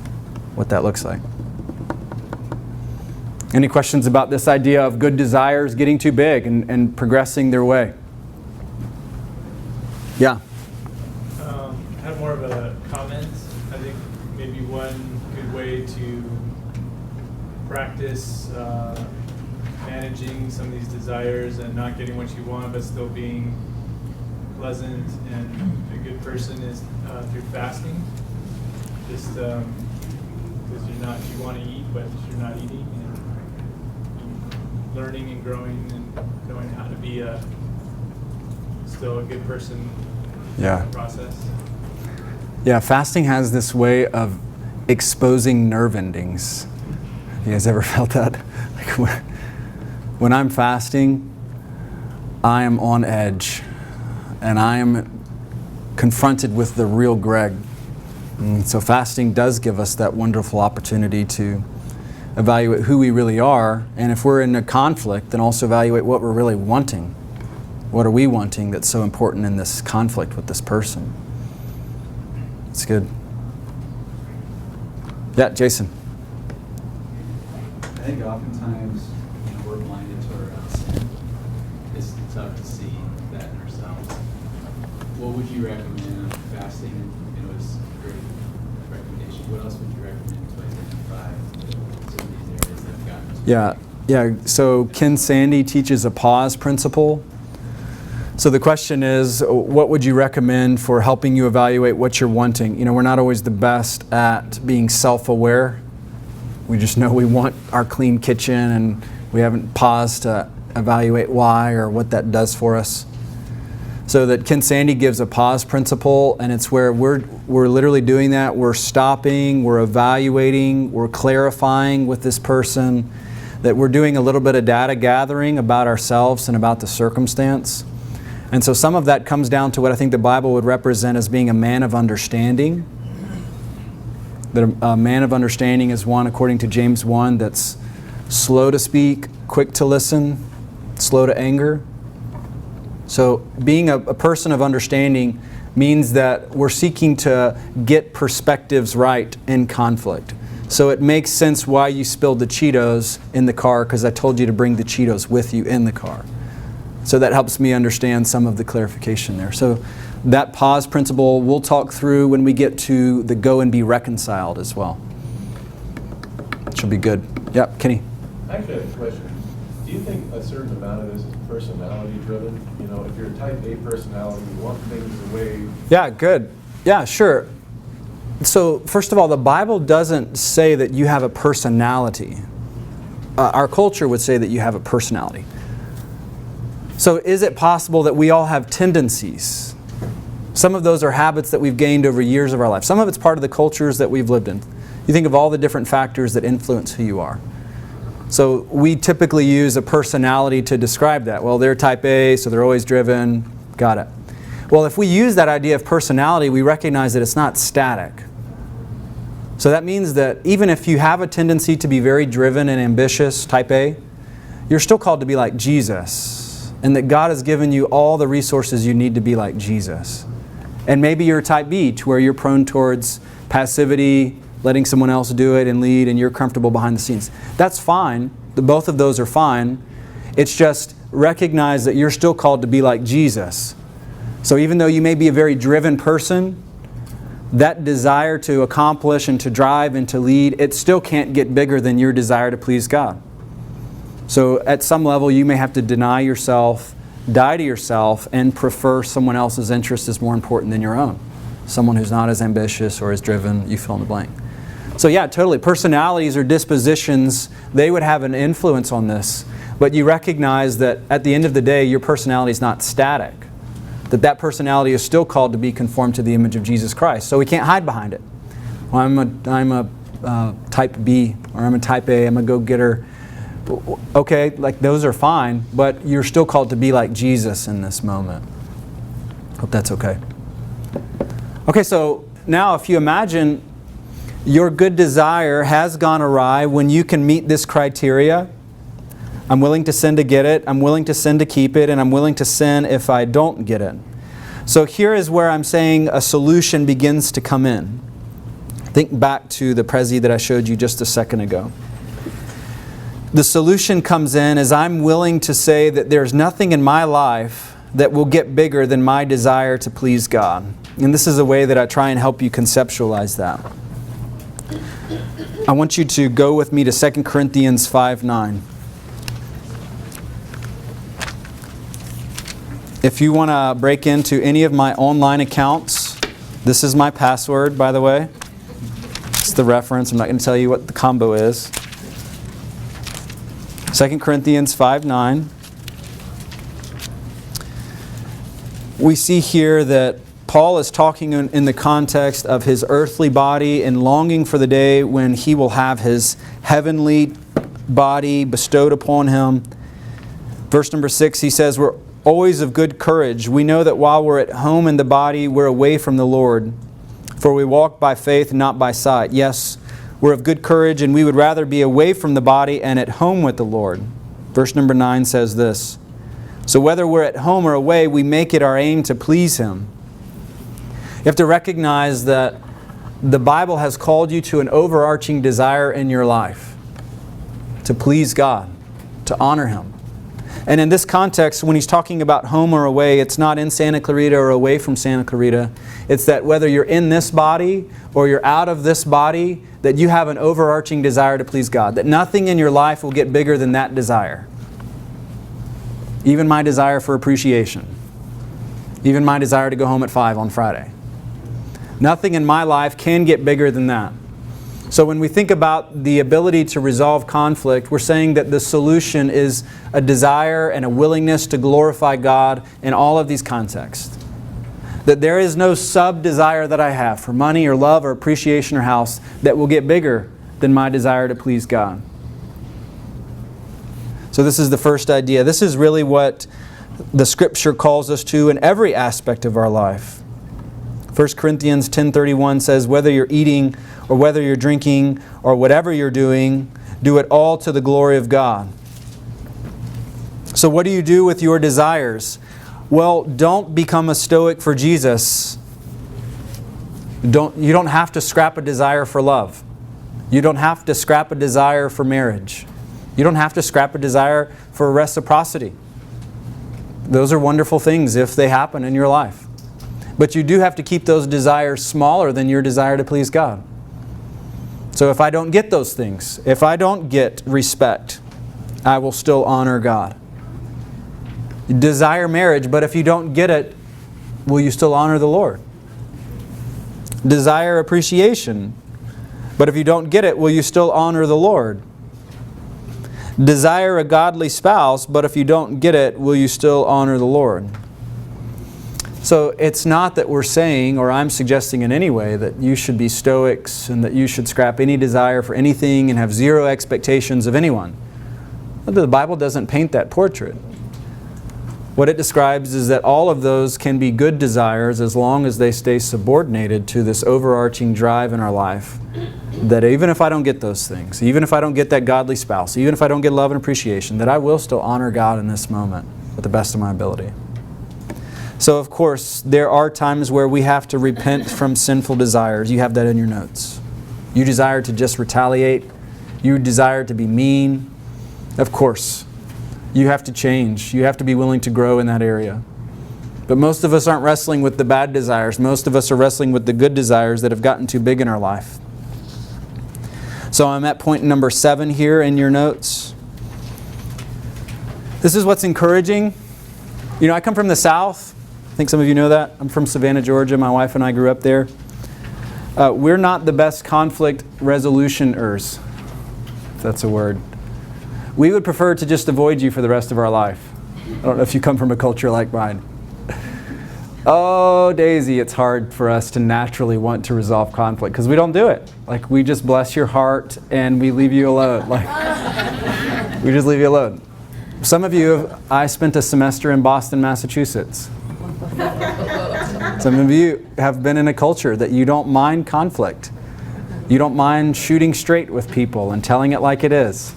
what that looks like. Any questions about this idea of good desires getting too big and progressing their way? Yeah. I have more of a comment. I think maybe one good way to practice managing some of these desires and not getting what you want but still being pleasant and a good person is through fasting. Just because you want to eat but you're not eating, and learning and growing and knowing how to be still a good person. Yeah. Process. Yeah, fasting has this way of exposing nerve endings. You guys ever felt that? Like when I'm fasting, I am on edge and I am confronted with the real Greg. And so fasting does give us that wonderful opportunity to evaluate who we really are, and if we're in a conflict, then also evaluate what we're really wanting. What are we wanting that's so important in this conflict with this person? It's good. Yeah, Jason. I think oftentimes we're blinded to our own sin. It's tough to see that in ourselves. What would you recommend? Fasting, is a great recommendation. What else would you recommend to identify some of these areas that have gotten? Yeah. So Ken Sande teaches a pause principle. So the question is, what would you recommend for helping you evaluate what you're wanting? We're not always the best at being self-aware. We just know we want our clean kitchen and we haven't paused to evaluate why or what that does for us. So that Ken Sande gives a pause principle, and it's where we're literally doing that. We're stopping, we're evaluating, we're clarifying with this person, that we're doing a little bit of data gathering about ourselves and about the circumstance. And so some of that comes down to what I think the Bible would represent as being a man of understanding. That a man of understanding is one, according to James 1, that's slow to speak, quick to listen, slow to anger. So being a person of understanding means that we're seeking to get perspectives right in conflict. So it makes sense why you spilled the Cheetos in the car, because I told you to bring the Cheetos with you in the car. So that helps me understand some of the clarification there. So that pause principle we'll talk through when we get to the go and be reconciled as well. Should be good. Yep, Kenny. I actually have a question. Do you think a certain amount of this is personality driven? If you're a type A personality, you want things the way. Yeah, good. Yeah, sure. So, first of all, the Bible doesn't say that you have a personality. Our culture would say that you have a personality. So, is it possible that we all have tendencies? Some of those are habits that we've gained over years of our life. Some of it's part of the cultures that we've lived in. You think of all the different factors that influence who you are. So, we typically use a personality to describe that. Well, they're type A, so they're always driven. Got it. Well, if we use that idea of personality, we recognize that it's not static. So that means that even if you have a tendency to be very driven and ambitious, type A, you're still called to be like Jesus. And that God has given you all the resources you need to be like Jesus. And maybe you're type B, to where you're prone towards passivity, letting someone else do it and lead, and you're comfortable behind the scenes. That's fine. Both of those are fine. It's just recognize that you're still called to be like Jesus. So even though you may be a very driven person, that desire to accomplish and to drive and to lead, it still can't get bigger than your desire to please God. So at some level, you may have to deny yourself, die to yourself, and prefer someone else's interest as more important than your own. Someone who's not as ambitious or as driven, you fill in the blank. So yeah, totally. Personalities or dispositions, they would have an influence on this. But you recognize that at the end of the day, your personality is not static. That personality is still called to be conformed to the image of Jesus Christ. So we can't hide behind it. Well, I'm a type B, or I'm a type A, I'm a go-getter. Okay, like those are fine, but you're still called to be like Jesus in this moment. Hope that's okay. Okay, so now if you imagine your good desire has gone awry when you can meet this criteria. I'm willing to sin to get it, I'm willing to sin to keep it, and I'm willing to sin if I don't get it. So here is where I'm saying a solution begins to come in. Think back to the Prezi that I showed you just a second ago. The solution comes in as I'm willing to say that there's nothing in my life that will get bigger than my desire to please God. And this is a way that I try and help you conceptualize that. I want you to go with me to 2 Corinthians 5:9. If you want to break into any of my online accounts, this is my password, by the way. It's the reference. I'm not going to tell you what the combo is. 2 Corinthians 5:9. We see here that Paul is talking in the context of his earthly body and longing for the day when he will have his heavenly body bestowed upon him. Verse number 6, he says, we're always of good courage. We know that while we're at home in the body, we're away from the Lord. For we walk by faith, not by sight. Yes, we're of good courage, and we would rather be away from the body and at home with the Lord. Verse number 9 says this. So whether we're at home or away, we make it our aim to please Him. You have to recognize that the Bible has called you to an overarching desire in your life. To please God. To honor Him. And in this context, when he's talking about home or away, it's not in Santa Clarita or away from Santa Clarita. It's that whether you're in this body or you're out of this body, that you have an overarching desire to please God. That nothing in your life will get bigger than that desire. Even my desire for appreciation. Even my desire to go home at 5 on Friday. Nothing in my life can get bigger than that. So when we think about the ability to resolve conflict, we're saying that the solution is a desire and a willingness to glorify God in all of these contexts. That there is no sub-desire that I have for money or love or appreciation or house that will get bigger than my desire to please God. So this is the first idea. This is really what the Scripture calls us to in every aspect of our life. 1 Corinthians 10:31 says, whether you're eating or whether you're drinking or whatever you're doing, do it all to the glory of God. So what do you do with your desires? Well, don't become a stoic for Jesus. You don't have to scrap a desire for love. You don't have to scrap a desire for marriage. You don't have to scrap a desire for reciprocity. Those are wonderful things if they happen in your life. But you do have to keep those desires smaller than your desire to please God. So if I don't get those things, if I don't get respect, I will still honor God. You desire marriage, but if you don't get it, will you still honor the Lord? Desire appreciation. But if you don't get it, will you still honor the Lord? Desire a godly spouse, but if you don't get it, will you still honor the Lord? So it's not that we're saying, or I'm suggesting in any way, that you should be stoics and that you should scrap any desire for anything and have zero expectations of anyone. But the Bible doesn't paint that portrait. What it describes is that all of those can be good desires as long as they stay subordinated to this overarching drive in our life. That even if I don't get those things, even if I don't get that godly spouse, even if I don't get love and appreciation, that I will still honor God in this moment with the best of my ability. So of course, there are times where we have to repent from sinful desires. You have that in your notes. You desire to just retaliate. You desire to be mean. Of course, you have to change. You have to be willing to grow in that area. But most of us aren't wrestling with the bad desires. Most of us are wrestling with the good desires that have gotten too big in our life. So I'm at point number 7 here in your notes. This is what's encouraging. You know, I come from the South. I think some of you know that. I'm from Savannah, Georgia. My wife and I grew up there. We're not the best conflict resolutioners, if that's a word. We would prefer to just avoid you for the rest of our life. I don't know if you come from a culture like mine. Oh, Daisy, it's hard for us to naturally want to resolve conflict because we don't do it. Like, we just bless your heart and we leave you alone. Like, we just leave you alone. Some of you, I spent a semester in Boston, Massachusetts. Some of you have been in a culture that you don't mind conflict. You don't mind shooting straight with people and telling it like it is.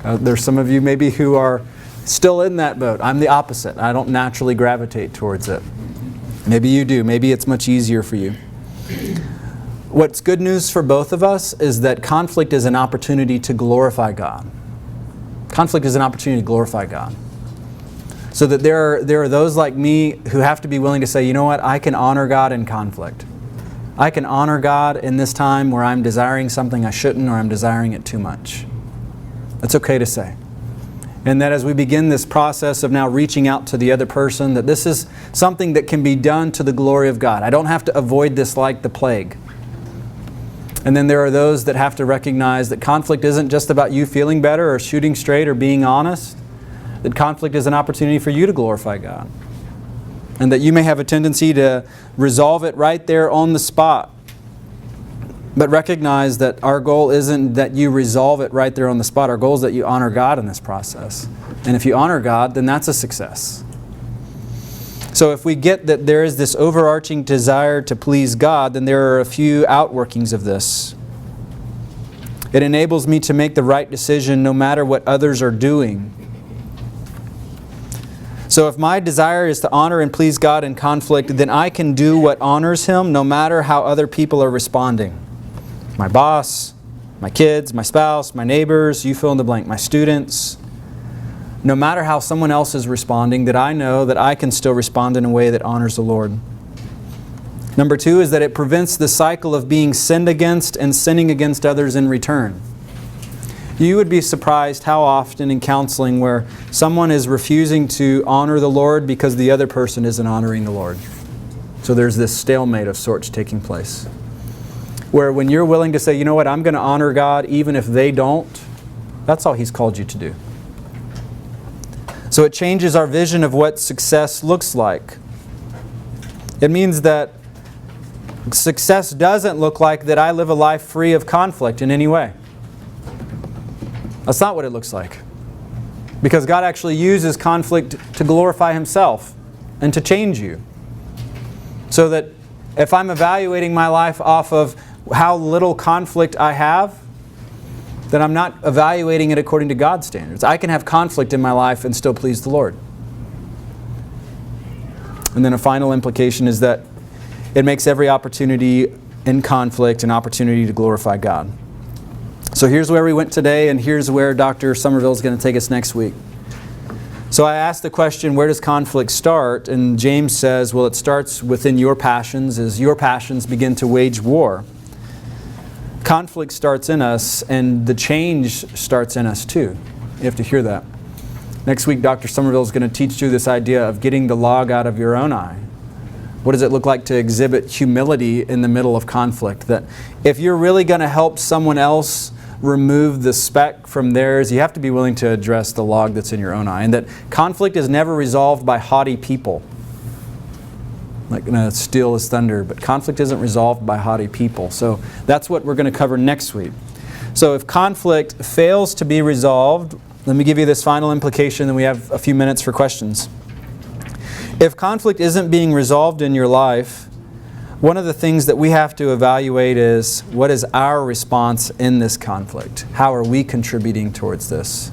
There's some of you maybe who are still in that boat. I'm the opposite. I don't naturally gravitate towards it. Maybe you do. Maybe it's much easier for you. What's good news for both of us is that conflict is an opportunity to glorify God. Conflict is an opportunity to glorify God. So that there are those like me who have to be willing to say, you know what, I can honor God in conflict. I can honor God in this time where I'm desiring something I shouldn't or I'm desiring it too much. That's okay to say. And that as we begin this process of now reaching out to the other person, that this is something that can be done to the glory of God. I don't have to avoid this like the plague. And then there are those that have to recognize that conflict isn't just about you feeling better or shooting straight or being honest. That conflict is an opportunity for you to glorify God. And that you may have a tendency to resolve it right there on the spot. But recognize that our goal isn't that you resolve it right there on the spot. Our goal is that you honor God in this process. And if you honor God, then that's a success. So if we get that there is this overarching desire to please God, then there are a few outworkings of this. It enables me to make the right decision no matter what others are doing. So if my desire is to honor and please God in conflict, then I can do what honors Him no matter how other people are responding. My boss, my kids, my spouse, my neighbors, you fill in the blank, my students. No matter how someone else is responding, that I know that I can still respond in a way that honors the Lord. Number 2 is that it prevents the cycle of being sinned against and sinning against others in return. You would be surprised how often in counseling where someone is refusing to honor the Lord because the other person isn't honoring the Lord. So there's this stalemate of sorts taking place. Where when you're willing to say, you know what, I'm going to honor God even if they don't, that's all He's called you to do. So it changes our vision of what success looks like. It means that success doesn't look like that I live a life free of conflict in any way. That's not what it looks like. Because God actually uses conflict to glorify Himself and to change you. So that if I'm evaluating my life off of how little conflict I have, then I'm not evaluating it according to God's standards. I can have conflict in my life and still please the Lord. And then a final implication is that it makes every opportunity in conflict an opportunity to glorify God. So here's where we went today, and here's where Dr. Somerville is going to take us next week. So I asked the question, where does conflict start? And James says, well, it starts within your passions as your passions begin to wage war. Conflict starts in us, and the change starts in us too. You have to hear that. Next week, Dr. Somerville is going to teach you this idea of getting the log out of your own eye. What does it look like to exhibit humility in the middle of conflict? That if you're really going to help someone else remove the speck from theirs, you have to be willing to address the log that's in your own eye. And that conflict is never resolved by haughty people. Like steel is thunder, but conflict isn't resolved by haughty people. So that's what we're going to cover next week. So if conflict fails to be resolved, let me give you this final implication, then we have a few minutes for questions. If conflict isn't being resolved in your life, one of the things that we have to evaluate is, what is our response in this conflict? How are we contributing towards this?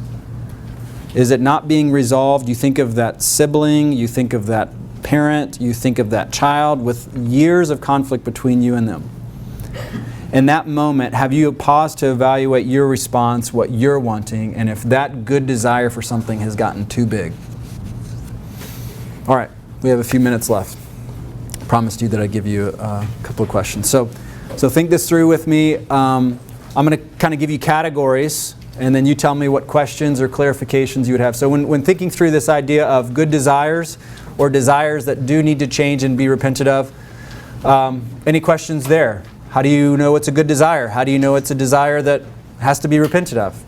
Is it not being resolved? You think of that sibling, you think of that parent, you think of that child with years of conflict between you and them. In that moment, have you paused to evaluate your response, what you're wanting, and if that good desire for something has gotten too big? All right, we have a few minutes left. I promised you that I'd give you a couple of questions. So think this through with me. I'm going to kind of give you categories, and then you tell me what questions or clarifications you would have. So when thinking through this idea of good desires, or desires that do need to change and be repented of, any questions there? How do you know it's a good desire? How do you know it's a desire that has to be repented of?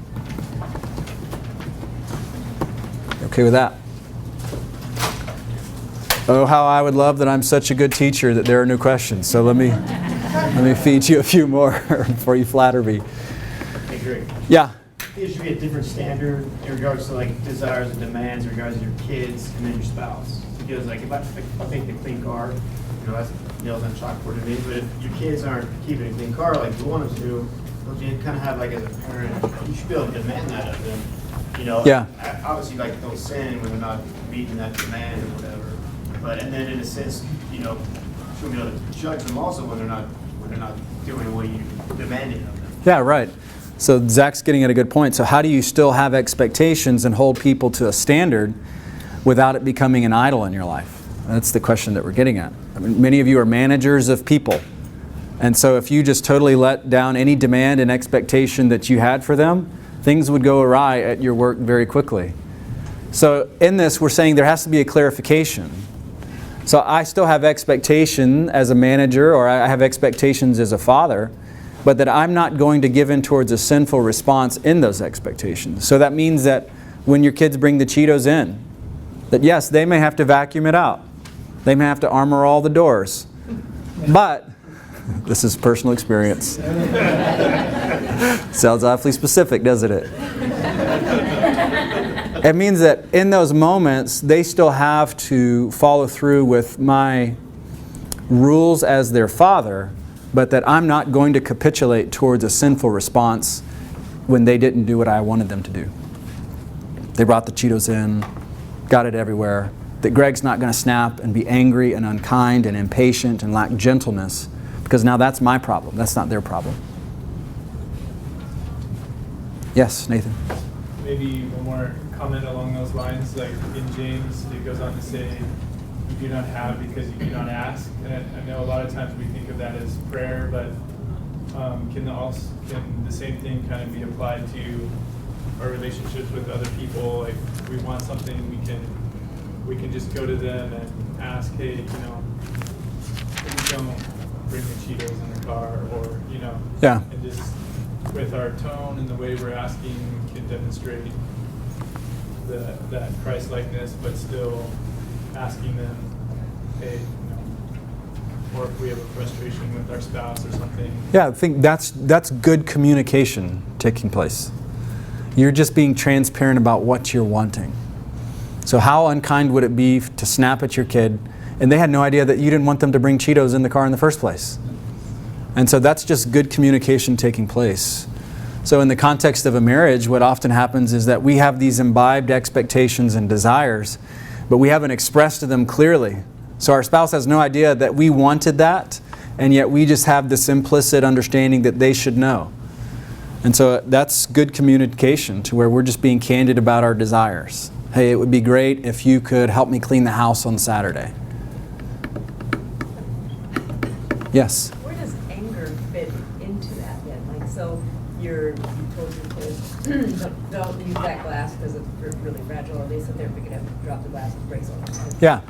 Okay with that? Oh, how I would love that I'm such a good teacher that there are no questions. So let me feed you a few more before you flatter me. Hey, Greg. Yeah. There should be a different standard in regards to like desires and demands in regards to your kids and then your spouse. Because like if I think the clean car, that's nails on chalkboard to me. But if your kids aren't keeping a clean car like you want them to, don't you kind of have like as a parent, you should be able to demand that of them. Yeah. Obviously like don't sin when they're not meeting that demand or whatever. But and then in a sense, you should be able to judge them also when they're not doing what you demanded of them. Yeah, right. So Zach's getting at a good point. So how do you still have expectations and hold people to a standard without it becoming an idol in your life? That's the question that we're getting at. I mean, many of you are managers of people. And so if you just totally let down any demand and expectation that you had for them, things would go awry at your work very quickly. So in this, we're saying there has to be a clarification. So I still have expectation as a manager, or I have expectations as a father, but that I'm not going to give in towards a sinful response in those expectations. So that means that when your kids bring the Cheetos in, that yes, they may have to vacuum it out. They may have to armor all the doors. But, this is personal experience. Sounds awfully specific, doesn't it? It means that in those moments, they still have to follow through with my rules as their father, but that I'm not going to capitulate towards a sinful response when they didn't do what I wanted them to do. They brought the Cheetos in, got it everywhere. That Greg's not going to snap and be angry and unkind and impatient and lack gentleness, because now that's my problem. That's not their problem. Yes, Nathan? Maybe one more comment along those lines. Like in James, it goes on to say, you do not have because you do not ask. And I know a lot of times we think of that as prayer, but can the same thing kind of be applied to our relationships with other people? Like we want something, we can just go to them and ask, hey, please don't bring the Cheetos in the car, or Yeah. and just with our tone and the way we're asking can demonstrate that Christ-likeness, but still asking them, hey, or if we have a frustration with our spouse or something. Yeah, I think that's good communication taking place. You're just being transparent about what you're wanting. So how unkind would it be to snap at your kid and they had no idea that you didn't want them to bring Cheetos in the car in the first place? And so that's just good communication taking place. So in the context of a marriage, what often happens is that we have these imbibed expectations and desires, but we haven't expressed to them clearly. So our spouse has no idea that we wanted that, and yet we just have this implicit understanding that they should know. And so that's good communication, to where we're just being candid about our desires. Hey, it would be great if you could help me clean the house on Saturday. Yes? Where does anger fit into that then? Like, so you told your kids, don't use that glass because it's really fragile, or they sit there and pick it up, drop the glass, and breaks all the time. Yeah.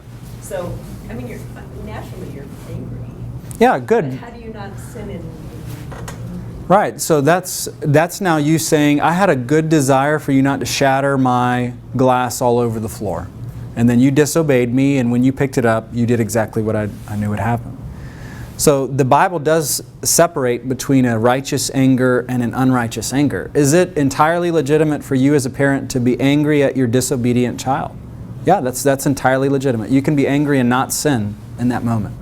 So, I mean, naturally you're angry. Yeah, But good. how do you not sin in? Right, so that's now you saying, I had a good desire for you not to shatter my glass all over the floor. And then you disobeyed me, and when you picked it up, you did exactly what I knew would happen. So the Bible does separate between a righteous anger and an unrighteous anger. Is it entirely legitimate for you as a parent to be angry at your disobedient child? Yeah, that's entirely legitimate. You can be angry and not sin in that moment.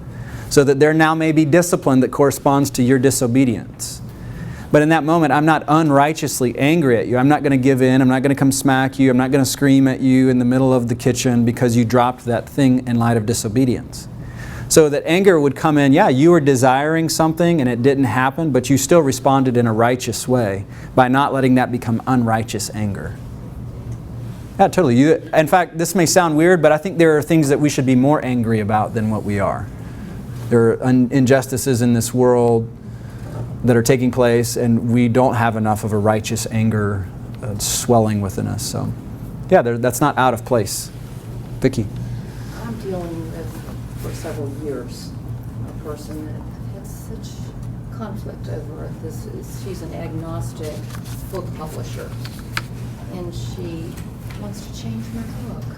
So that there now may be discipline that corresponds to your disobedience. But in that moment, I'm not unrighteously angry at you. I'm not going to give in. I'm not going to come smack you. I'm not going to scream at you in the middle of the kitchen because you dropped that thing in light of disobedience. So that anger would come in, yeah, you were desiring something and it didn't happen, but you still responded in a righteous way by not letting that become unrighteous anger. Yeah, totally. In fact, this may sound weird, but I think there are things that we should be more angry about than what we are. There are injustices in this world that are taking place, and we don't have enough of a righteous anger swelling within us. So, yeah, that's not out of place. Vicki. I'm dealing with, for several years, a person that had such conflict over this. She's an agnostic book publisher, and she wants to change my book.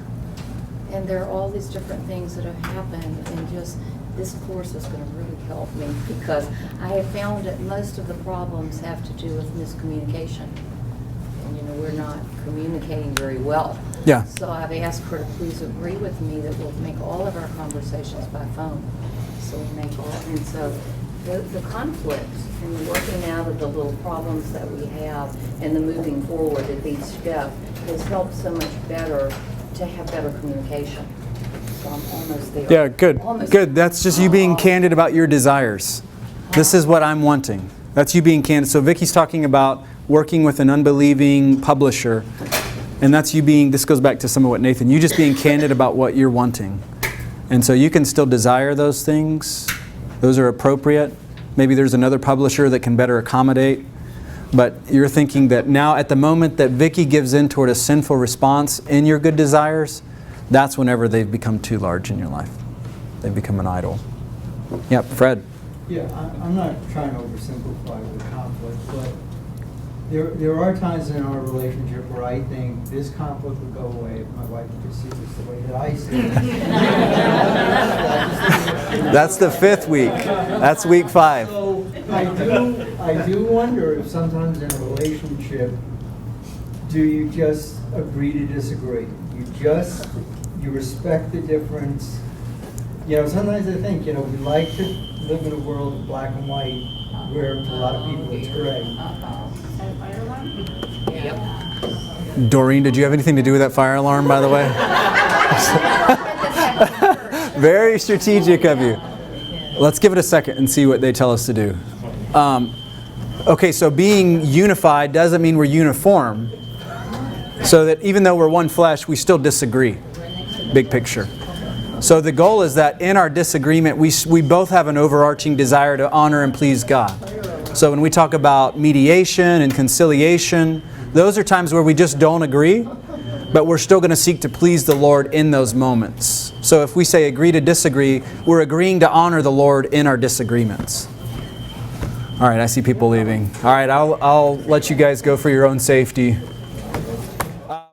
And there are all these different things that have happened, and just this course is going to really help me, because I have found that most of the problems have to do with miscommunication. And we're not communicating very well. Yeah. So I've asked her to please agree with me that we'll make all of our conversations by phone. So we make all, and so the conflict and the working out of the little problems that we have and the moving forward at each step has helped so much better to have better communication. So I'm almost there. Yeah, good. Almost. Good. That's just you being candid about your desires. This is what I'm wanting. That's you being candid. So Vicki's talking about working with an unbelieving publisher. And that's you being, this goes back to some of what Nathan, you just being candid about what you're wanting. And so you can still desire those things. Those are appropriate. Maybe there's another publisher that can better accommodate. But you're thinking that now at the moment that Vicki gives in toward a sinful response in your good desires, that's whenever they've become too large in your life. They've become an idol. Yeah, Fred. Yeah, I'm not trying to oversimplify the conflict, but there are times in our relationship where I think this conflict would go away if my wife could see this the way that I see it. That's the 5th week. That's week 5. So I do wonder if sometimes in a relationship, do you just agree to disagree? You respect the difference. Sometimes I think, we like to live in a world of black and white where for a lot of people it's gray. Doreen, did you have anything to do with that fire alarm, by the way? Very strategic of you. Let's give it a second and see what they tell us to do. Okay, so being unified doesn't mean we're uniform. So that even though we're one flesh, we still disagree. Big picture. So the goal is that in our disagreement, we both have an overarching desire to honor and please God. So when we talk about mediation and conciliation, those are times where we just don't agree, but we're still going to seek to please the Lord in those moments. So if we say agree to disagree, we're agreeing to honor the Lord in our disagreements. All right, I see people leaving. All right, I'll let you guys go for your own safety.